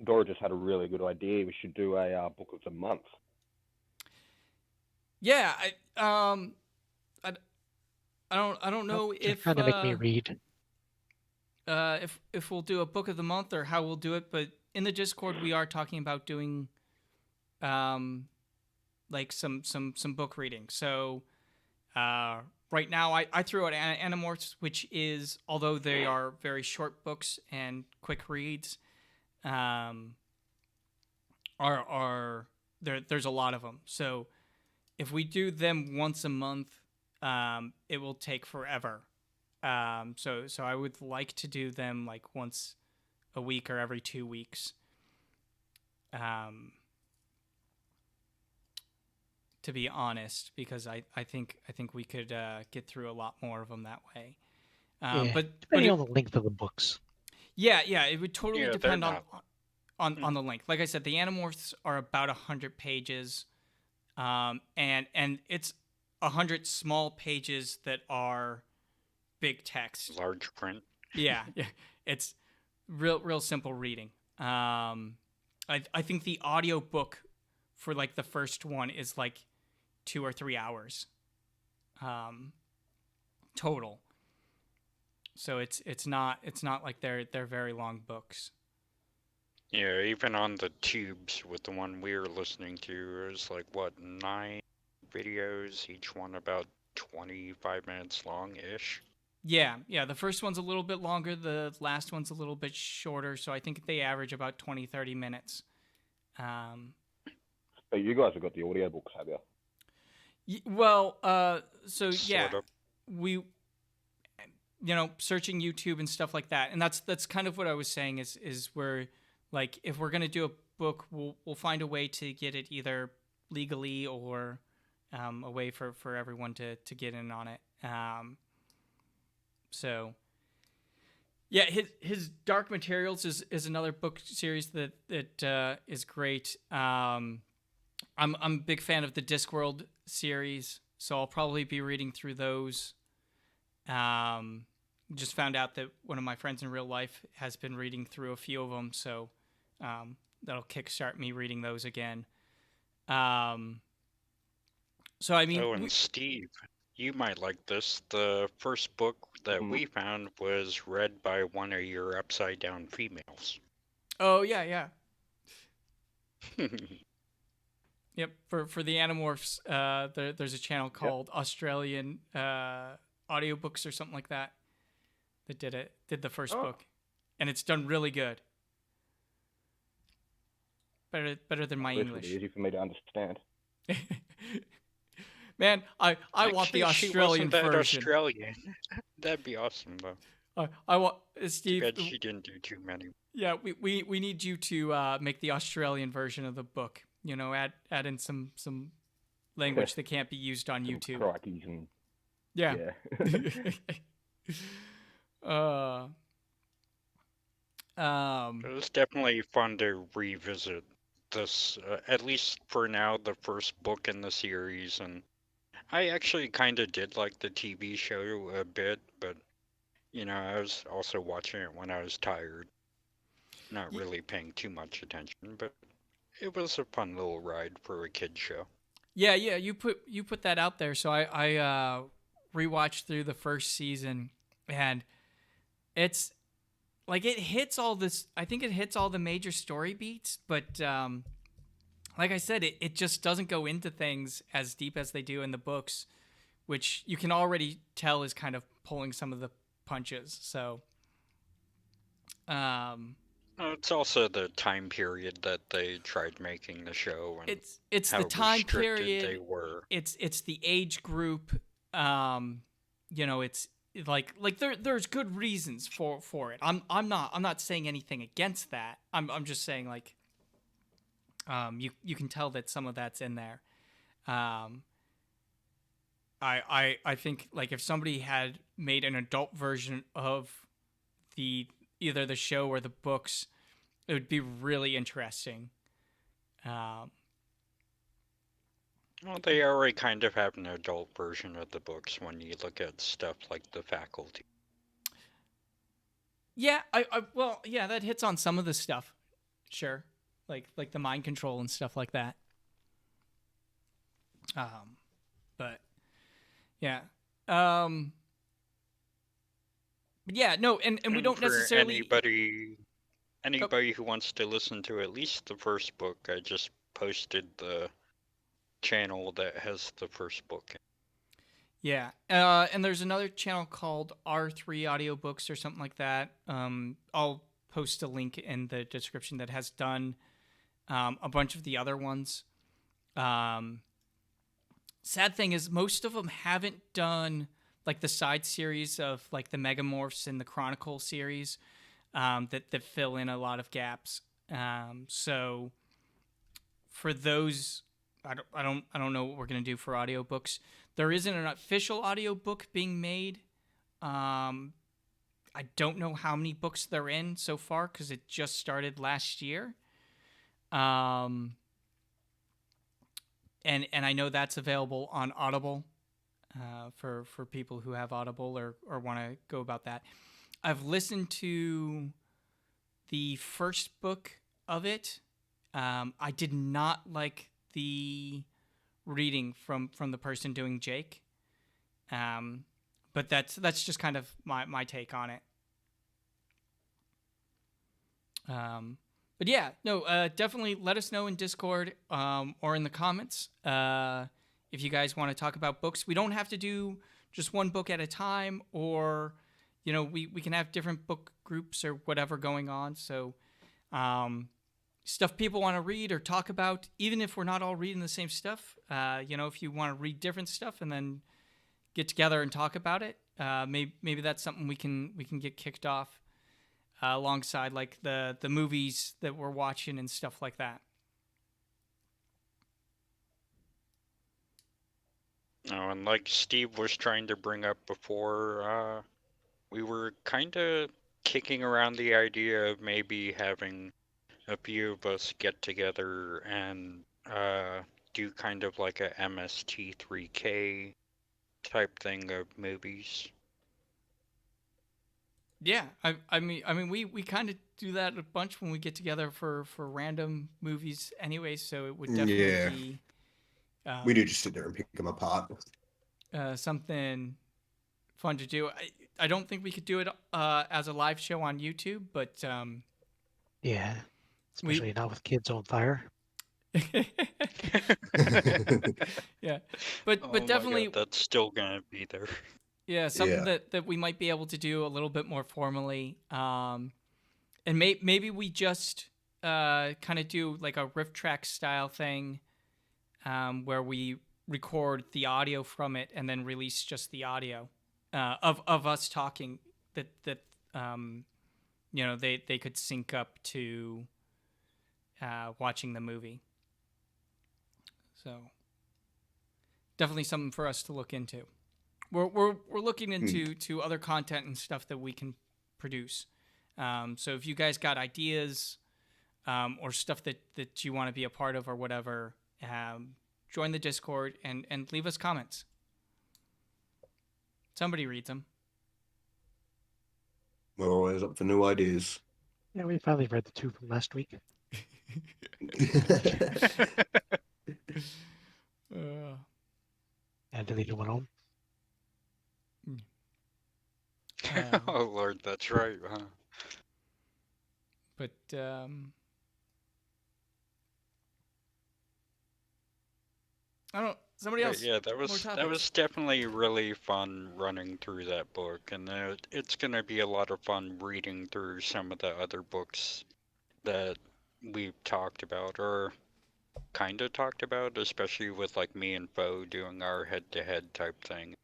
Dora just had a really good idea. We should do a book of the month. Yeah, I don't know You're if trying to make me read. if we'll do a book of the month or how we'll do it, but in the Discord we are talking about doing like some book reading. So right now I threw out Animorphs, which is, although they are very short books and quick reads, are there's a lot of them. So if we do them once a month, it will take forever. So I would like to do them like once a week or every 2 weeks. To be honest, because I think we could get through a lot more of them that way. Yeah, But depending it, on the length of the books. yeah, it would totally Yeah, they're depend not. on the length. Like I said, the Animorphs are about 100 pages, and it's 100 small pages that are big text. Large print. Yeah, it's real simple reading. I think the audio book for like the first one is like 2 or 3 hours, total. So it's not like they're very long books. Yeah, even on the tubes with the one we were listening to, it was like, what, 9 videos, each one about 25 minutes long-ish? Yeah, the first one's a little bit longer, the last one's a little bit shorter, so I think they average about 20-30 minutes. But you guys have got the audiobooks, have you? Well, so yeah, Sort of. we, searching YouTube and stuff like that, and that's kind of what I was saying is where, like, if we're gonna do a book, we'll find a way to get it either legally or a way for everyone to get in on it. So yeah, his Dark Materials is another book series that is great. I'm a big fan of the Discworld series, so I'll probably be reading through those. Just found out that one of my friends in real life has been reading through a few of them, so that'll kickstart me reading those again. So I mean, Oh, and Steve, you might like this. The first book that we found was read by one of your upside down females. oh yeah. Yep, for the Animorphs, there's a channel called Australian Audiobooks or something like that did the first book, and it's done really good. Better than my It's English. really easy for me to understand. Man, I want the Actually, she Australian wasn't that version. Australian. That'd be awesome, though. I want Too Steve. bad she didn't do too many. Yeah, we need you to make the Australian version of the book. Add in some language that can't be used on YouTube. Crikeys and Yeah. It was definitely fun to revisit this, at least for now, the first book in the series, and I actually kind of did like the TV show a bit, but, I was also watching it when I was tired, not really paying too much attention, but it was a fun little ride for a kid show. Yeah, you put that out there, so I rewatched through the first season, and it's like it hits all this. I think it hits all the major story beats, but like I said, it just doesn't go into things as deep as they do in the books, which you can already tell is kind of pulling some of the punches. So, It's also the time period that they tried making the show and it's how the time restricted period. they were. It's the age group. It's like there's good reasons for it. I'm not saying anything against that. I'm just saying like you can tell that some of that's in there. I think like if somebody had made an adult version of either the show or the books, it would be really interesting. Well, they already kind of have an adult version of the books when you look at stuff like The Faculty. Yeah, well, yeah, that hits on some of the stuff, sure, like the mind control and stuff like that. But yeah, but yeah, no, and we don't for necessarily anybody who wants to listen to at least the first book, I just posted the channel that has the first book. Yeah, and there's another channel called R3 Audiobooks or something like that. I'll post a link in the description that has done a bunch of the other ones. Sad thing is, most of them haven't done like the side series of like the Megamorphs and the Chronicle series that fill in a lot of gaps. So for those, I don't know what we're gonna do for audiobooks. There isn't an official audiobook being made. I don't know how many books they're in so far because it just started last year. And I know that's available on Audible for people who have Audible or want to go about that. I've listened to the first book of it. I did not like the reading from the person doing Jake, but that's just kind of my take on it. But yeah, no, definitely let us know in Discord or in the comments if you guys want to talk about books. We don't have to do just one book at a time, or we can have different book groups or whatever going on. So stuff people want to read or talk about, even if we're not all reading the same stuff. If you want to read different stuff and then get together and talk about it, maybe that's something we can get kicked off alongside like the movies that we're watching and stuff like that. Oh, and like Steve was trying to bring up before, we were kind of kicking around the idea of maybe having a few of us get together and do kind of like a MST3K type thing of movies. Yeah, I mean we kind of do that a bunch when we get together for random movies anyway, so it would definitely be we do just sit there and pick them apart. something fun to do. I don't think we could do it as a live show on YouTube, but Yeah, especially not with kids on fire. yeah, but Oh my definitely God, that's still gonna be there. yeah, something that we might be able to do a little bit more formally. And maybe we just kind of do like a riff track style thing where we record the audio from it and then release just the audio of us talking that they could sync up to watching the movie. So definitely something for us to look into. We're looking into other content and stuff that we can produce. So if you guys got ideas or stuff that you want to be a part of or whatever, join the Discord and leave us comments. Somebody reads them. We're always up for new ideas. Yeah, we finally read the 2 from last week. And deleted one home. Oh Lord, that's right, huh? But Somebody But else. yeah, that More was topics. definitely really fun running through that book, and it's gonna be a lot of fun reading through some of the other books that we've talked about or kind of talked about, especially with like me and Foe doing our head-to-head type thing.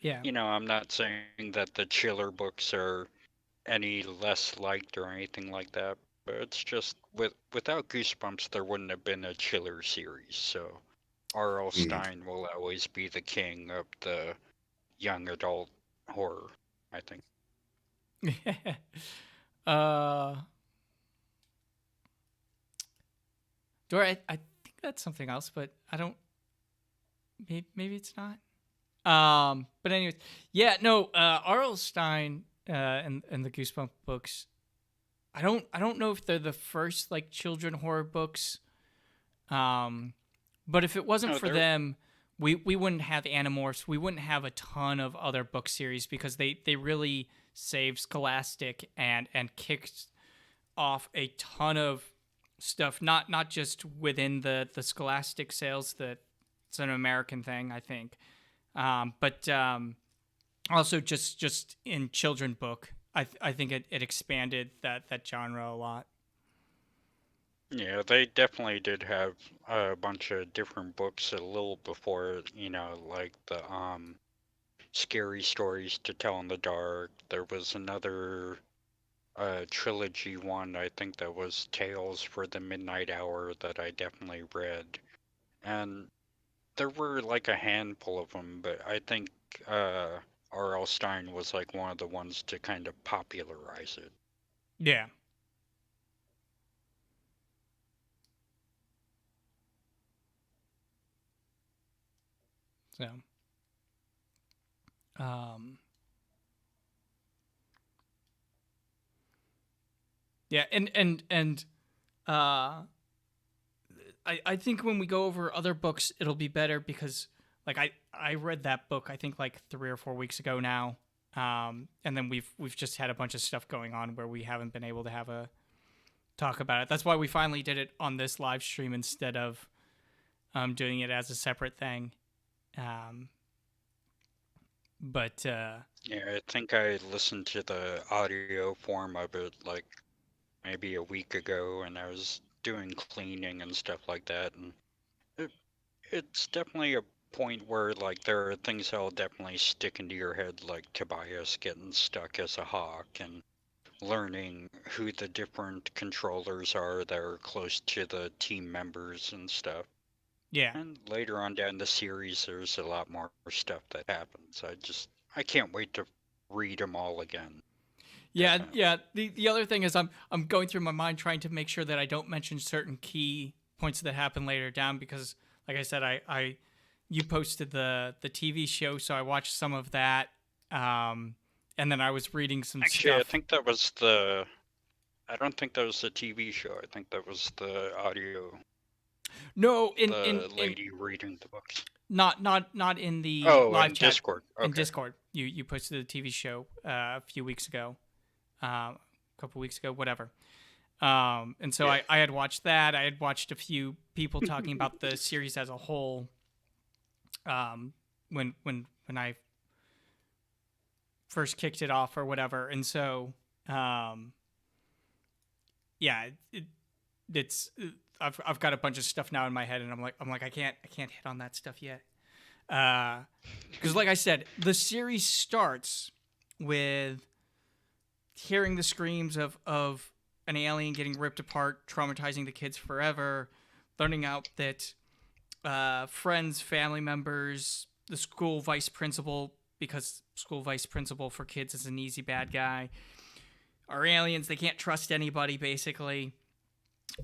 Yeah. You know, I'm not saying that the chiller books are any less liked or anything like that, but it's just without Goosebumps, there wouldn't have been a chiller series. So R.L. Huge. Stein will always be the king of the young adult horror, I think. uh, Dora, I think that's something else, but I don't. Maybe it's not. But anyways, yeah, no. R.L. Stein and the Goosebump books. I don't know if they're the first like children horror books. But if it wasn't No, for they're them, we wouldn't have Animorphs. We wouldn't have a ton of other book series because they really saved Scholastic and kicked off a ton of stuff. Not just within the Scholastic sales, that it's an American thing, I think. But also just in children book, I think it expanded that genre a lot. Yeah, they definitely did have a bunch of different books a little before, you know, like the scary stories to tell in the dark. There was another trilogy one, I think that was Tales for the Midnight Hour that I definitely read. And there were like a handful of them, but I think uh R.L. Stein was like one of the ones to kind of popularize it. Yeah. So, um, yeah, and uh, I think when we go over other books, it'll be better because like I read that book I think like 3 or 4 weeks ago now, and then we've just had a bunch of stuff going on where we haven't been able to have a talk about it. That's why we finally did it on this live stream instead of doing it as a separate thing. Um, but Yeah, I think I listened to the audio form of it like maybe a week ago, and I was doing cleaning and stuff like that, and it, it's definitely a point where like there are things that'll definitely stick into your head, like Tobias getting stuck as a hawk and learning who the different controllers are that are close to the team members and stuff. yeah. And later on down the series, there's a lot more stuff that happens. I can't wait to read them all again. Yeah, Definitely. yeah. The other thing is I'm going through my mind trying to make sure that I don't mention certain key points that happen later down because like I said I you posted the TV show, so I watched some of that. And then I was reading some Actually, I stuff. think that was the. I don't think that was the TV show. I think that was the audio. No, The in lady reading the books. not in the Oh, live in chat. Discord. In Okay. Discord. You posted the TV show a few weeks ago. A couple weeks ago, whatever. And so Yeah. I had watched that. I had watched a few people talking about the series as a whole. When I first kicked it off or whatever, and so yeah, it's I've got a bunch of stuff now in my head, and I'm like I can't hit on that stuff yet, because like I said, the series starts with hearing the screams of an alien getting ripped apart, traumatizing the kids forever, learning out that friends, family members, the school vice principal, because school vice principal for kids is an easy bad guy, are aliens. They can't trust anybody, basically.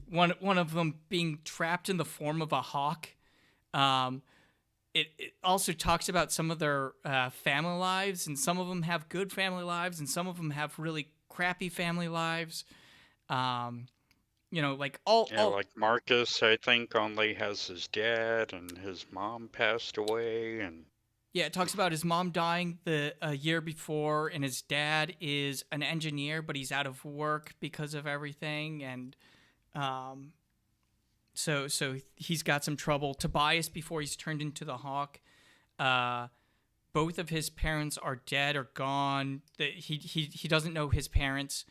One of them being trapped in the form of a hawk. Um, it also talks about some of their family lives, and some of them have good family lives, and some of them have really crappy family lives. Like Yeah, like Marcus, I think only has his dad, and his mom passed away, and yeah, it talks about his mom dying a year before, and his dad is an engineer, but he's out of work because of everything, and so he's got some trouble. Tobias, before he's turned into the Hawk, both of his parents are dead or gone. He doesn't know his parents,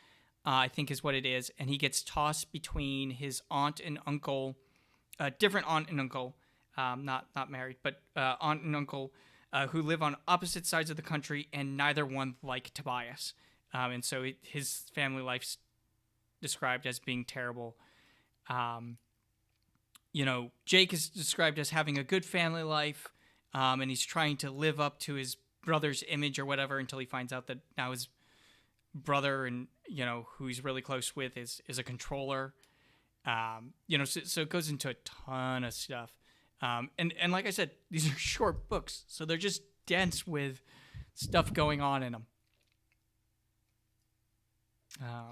I think is what it is, and he gets tossed between his aunt and uncle, different aunt and uncle, not married, but aunt and uncle, who live on opposite sides of the country, and neither one like Tobias, and so his family life's described as being terrible. Jake is described as having a good family life, and he's trying to live up to his brother's image or whatever until he finds out that now his brother and, who he's really close with is a controller. So it goes into a ton of stuff. And like I said, these are short books, so they're just dense with stuff going on in them.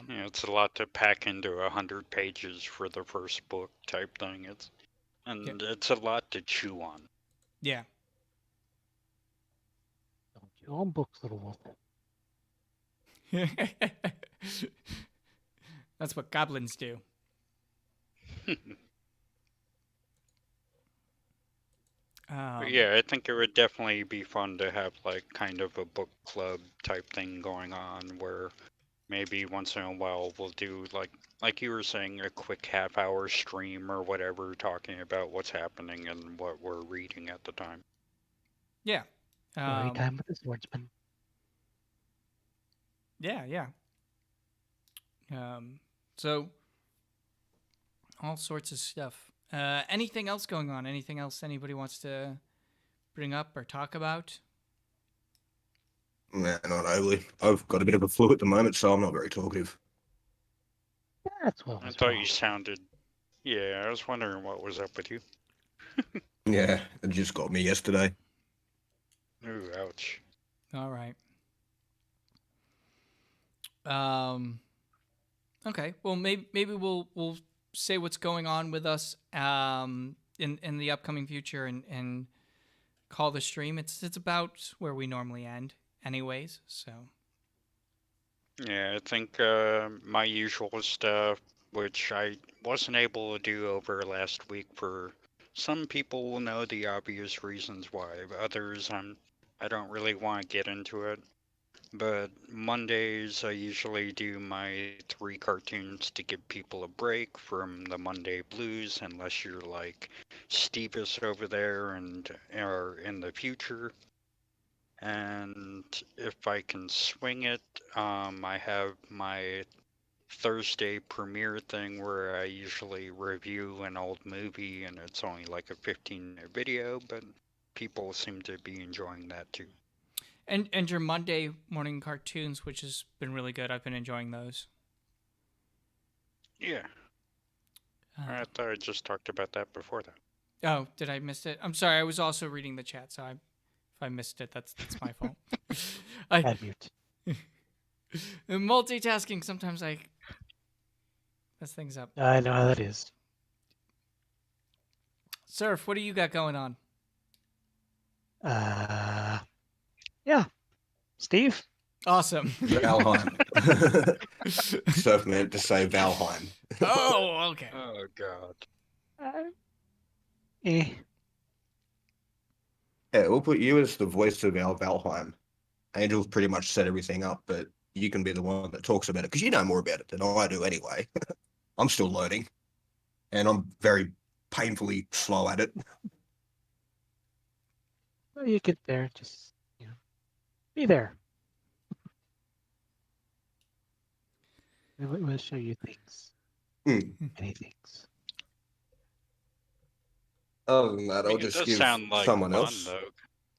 It's a lot to pack into 100 pages for the first book type thing. It's a lot to chew on. Yeah. Don't chew on books, little wolf. That's what goblins do. But yeah, I think it would definitely be fun to have like kind of a book club type thing going on where maybe once in a while we'll do like you were saying, a quick half-hour stream or whatever, talking about what's happening and what we're reading at the time. Yeah. Story time with the swordsman. Yeah. So all sorts of stuff. Anything else going on? Anything else anybody wants to bring up or talk about? Nah, not overly. I've got a bit of a flu at the moment, so I'm not very talkative. That's what I was thought wrong. you sounded... Yeah, I was wondering what was up with you. Yeah, it just got me yesterday. Ooh, ouch. All right. Okay. Well, maybe we'll say what's going on with us in the upcoming future and call the stream. It's about where we normally end, anyways. So. Yeah, I think my usual stuff, which I wasn't able to do over last week for some people will know the obvious reasons why. Others, I don't really want to get into it. But Mondays, I usually do my 3 cartoons to give people a break from the Monday blues, unless you're like Stevis over there and are in the future. And if I can swing it, I have my Thursday premiere thing where I usually review an old movie, and it's only like a 15-minute video, but people seem to be enjoying that too. And your Monday morning cartoons, which has been really good. I've been enjoying those. Yeah. I thought I just talked about that before that. Oh, did I miss it? I'm sorry. I was also reading the chat, so if I missed it, that's my fault. Bad mute. Multitasking, sometimes I mess things up. I know how that is. Syrph, what do you got going on? Yeah. Steve? Awesome. Valheim. Syrph meant to say Valheim. Oh, okay. Oh, God. Eh. Yeah, we'll put you as the voice of our Valheim. Angel's pretty much set everything up, but you can be the one that talks about it, because you know more about it than I do anyway. I'm still learning, and I'm very painfully slow at it. Well, you get there. Just, be there. We'll show you things. Many things. Other than that, I'll It just does give sound like someone fun, else. though.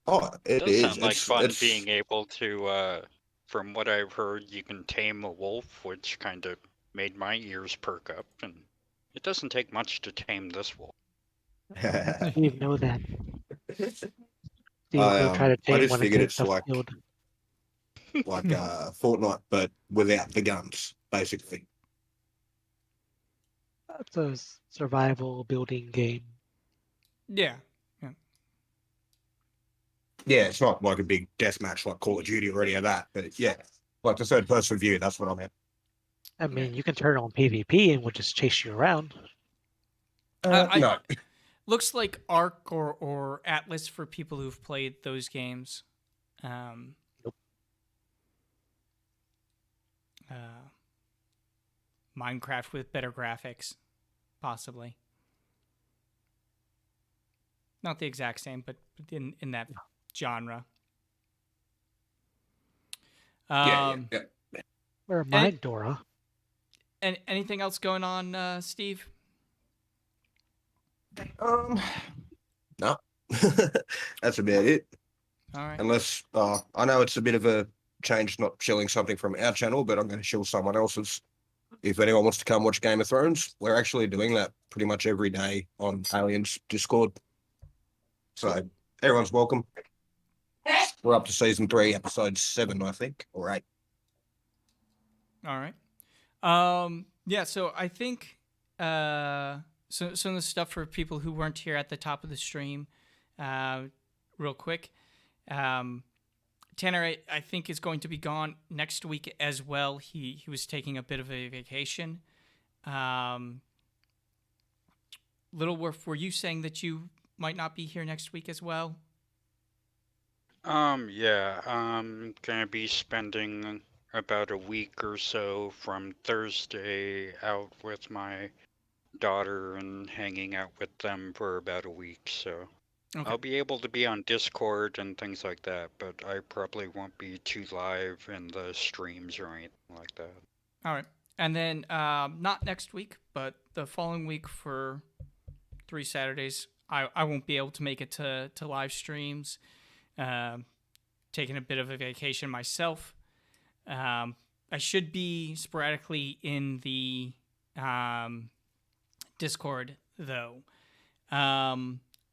Oh, it It does is. sound like fun it's being able to, from what I've heard, you can tame a wolf, which kind of made my ears perk up, and it doesn't take much to tame this wolf. Steve, know that. Steve, I, go try to I take just one and figured get it's stuff like killed. Fortnite, but without the guns, basically. It's a survival building game. Yeah. Yeah, it's not like a big deathmatch like Call of Duty or any of that, but yeah, like the third-person view. That's what I meant. I mean, you can turn on PvP and we'll just chase you around. No. Looks like Arc or Atlas for people who've played those games. Nope. Minecraft with better graphics, possibly. Not the exact same, but in that genre. Yeah. Or mine, Dora. And anything else going on, Steve? No. That's about it. All right. Unless I know it's a bit of a change not shilling something from our channel, but I'm going to shill someone else's. If anyone wants to come watch Game of Thrones, we're actually doing that pretty much every day on Aliens Discord. So everyone's welcome. We're up to season 3, episode 7, I think, or 8. All right. Yeah, so I think some of the stuff for people who weren't here at the top of the stream, real quick. Tanner, I think, is going to be gone next week as well. He was taking a bit of a vacation. Little Wolf, were you saying that you might not be here next week as well? Yeah, I'm gonna be spending about a week or so from Thursday out with my daughter and hanging out with them for about a week, so Okay. I'll be able to be on Discord and things like that, but I probably won't be too live in the streams or anything like that. All right. And then not next week, but the following week for 3 Saturdays, I won't be able to make it to live streams. Taking a bit of a vacation myself. I should be sporadically in the Discord, though.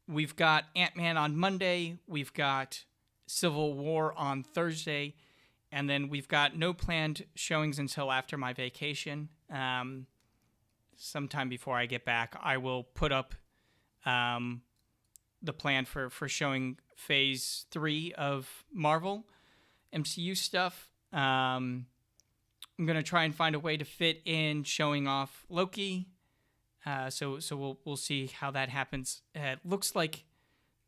We've got Ant-Man on Monday. We've got Civil War on Thursday. And then we've got no planned showings until after my vacation. Sometime before I get back, I will put up the plan for showing Phase 3 of Marvel MCU stuff. I'm going to try and find a way to fit in showing off Loki. So we'll see how that happens. It looks like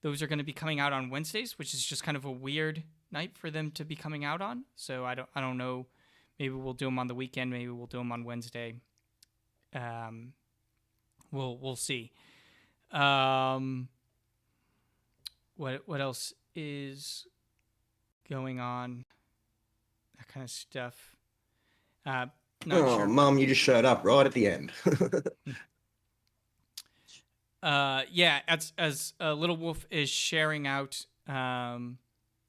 those are going to be coming out on Wednesdays, which is just kind of a weird night for them to be coming out on. So I don't know. Maybe we'll do them on the weekend. Maybe we'll do them on Wednesday. We'll see. What else is going on? That kind of stuff. Not sure. Mum, you just showed up right at the end. Yeah, as Little Wolf is sharing out,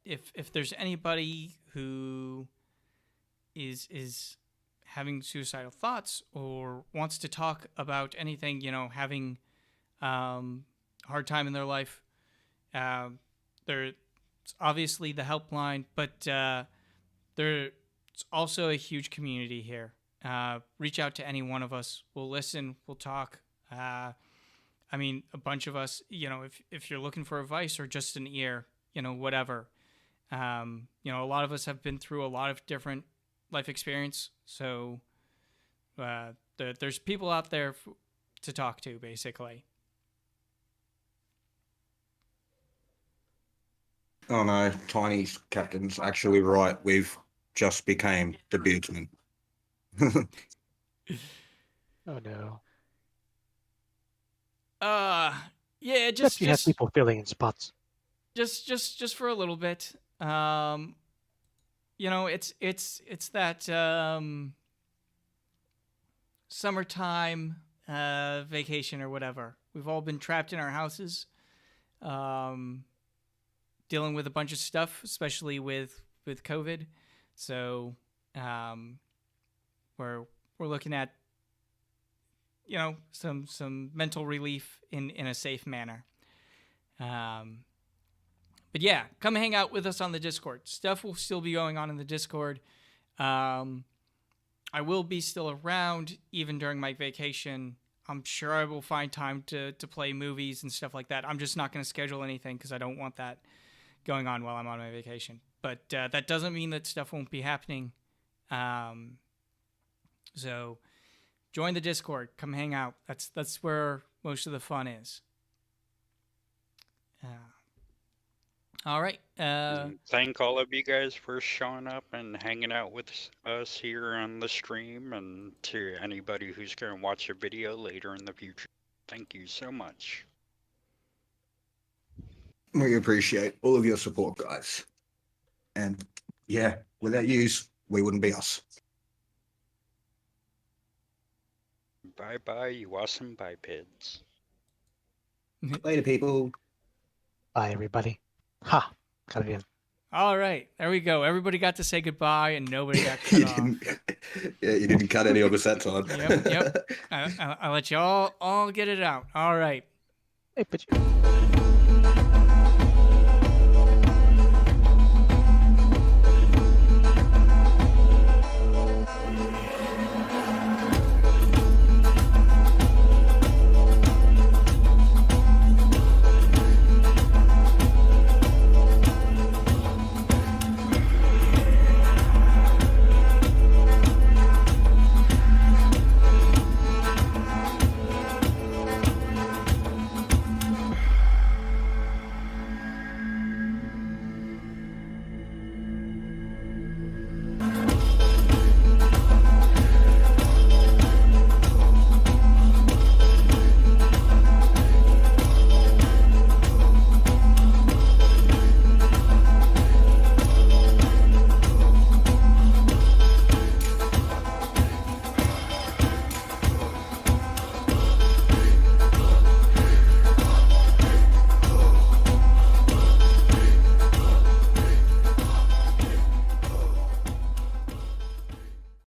if there's anybody who is having suicidal thoughts or wants to talk about anything, having hard time in their life, there's obviously the helpline, but there's also a huge community here. Reach out to any one of us. We'll listen. We'll talk. A bunch of us, if you're looking for advice or just an ear, whatever. A lot of us have been through a lot of different life experience. So there's people out there to talk to, basically. Oh no, Tiny's captain's actually right. We've just became the beardsmen. Oh no. Yeah, Just you have people filling in spots. Just for a little bit. It's that summertime vacation or whatever. We've all been trapped in our houses, dealing with a bunch of stuff, especially with COVID. So we're looking at some mental relief in a safe manner. But yeah, come hang out with us on the Discord. Stuff will still be going on in the Discord. I will be still around even during my vacation. I'm sure I will find time to play movies and stuff like that. I'm just not going to schedule anything because I don't want that going on while I'm on my vacation. But that doesn't mean that stuff won't be happening. So join the Discord. Come hang out. That's where most of the fun is. All right. Thank all of you guys for showing up and hanging out with us here on the stream, and to anybody who's going to watch a video later in the future. Thank you so much. We appreciate all of your support, guys. And yeah, without yous, we wouldn't be us. Bye-bye, you awesome bipeds. Later, people. Bye, everybody. Ha! Got it in. All right. There we go. Everybody got to say goodbye, and nobody got cut You off. didn't, yeah, you didn't cut any of us that time. Yep. I'll let you all get it out. All right. Hey, but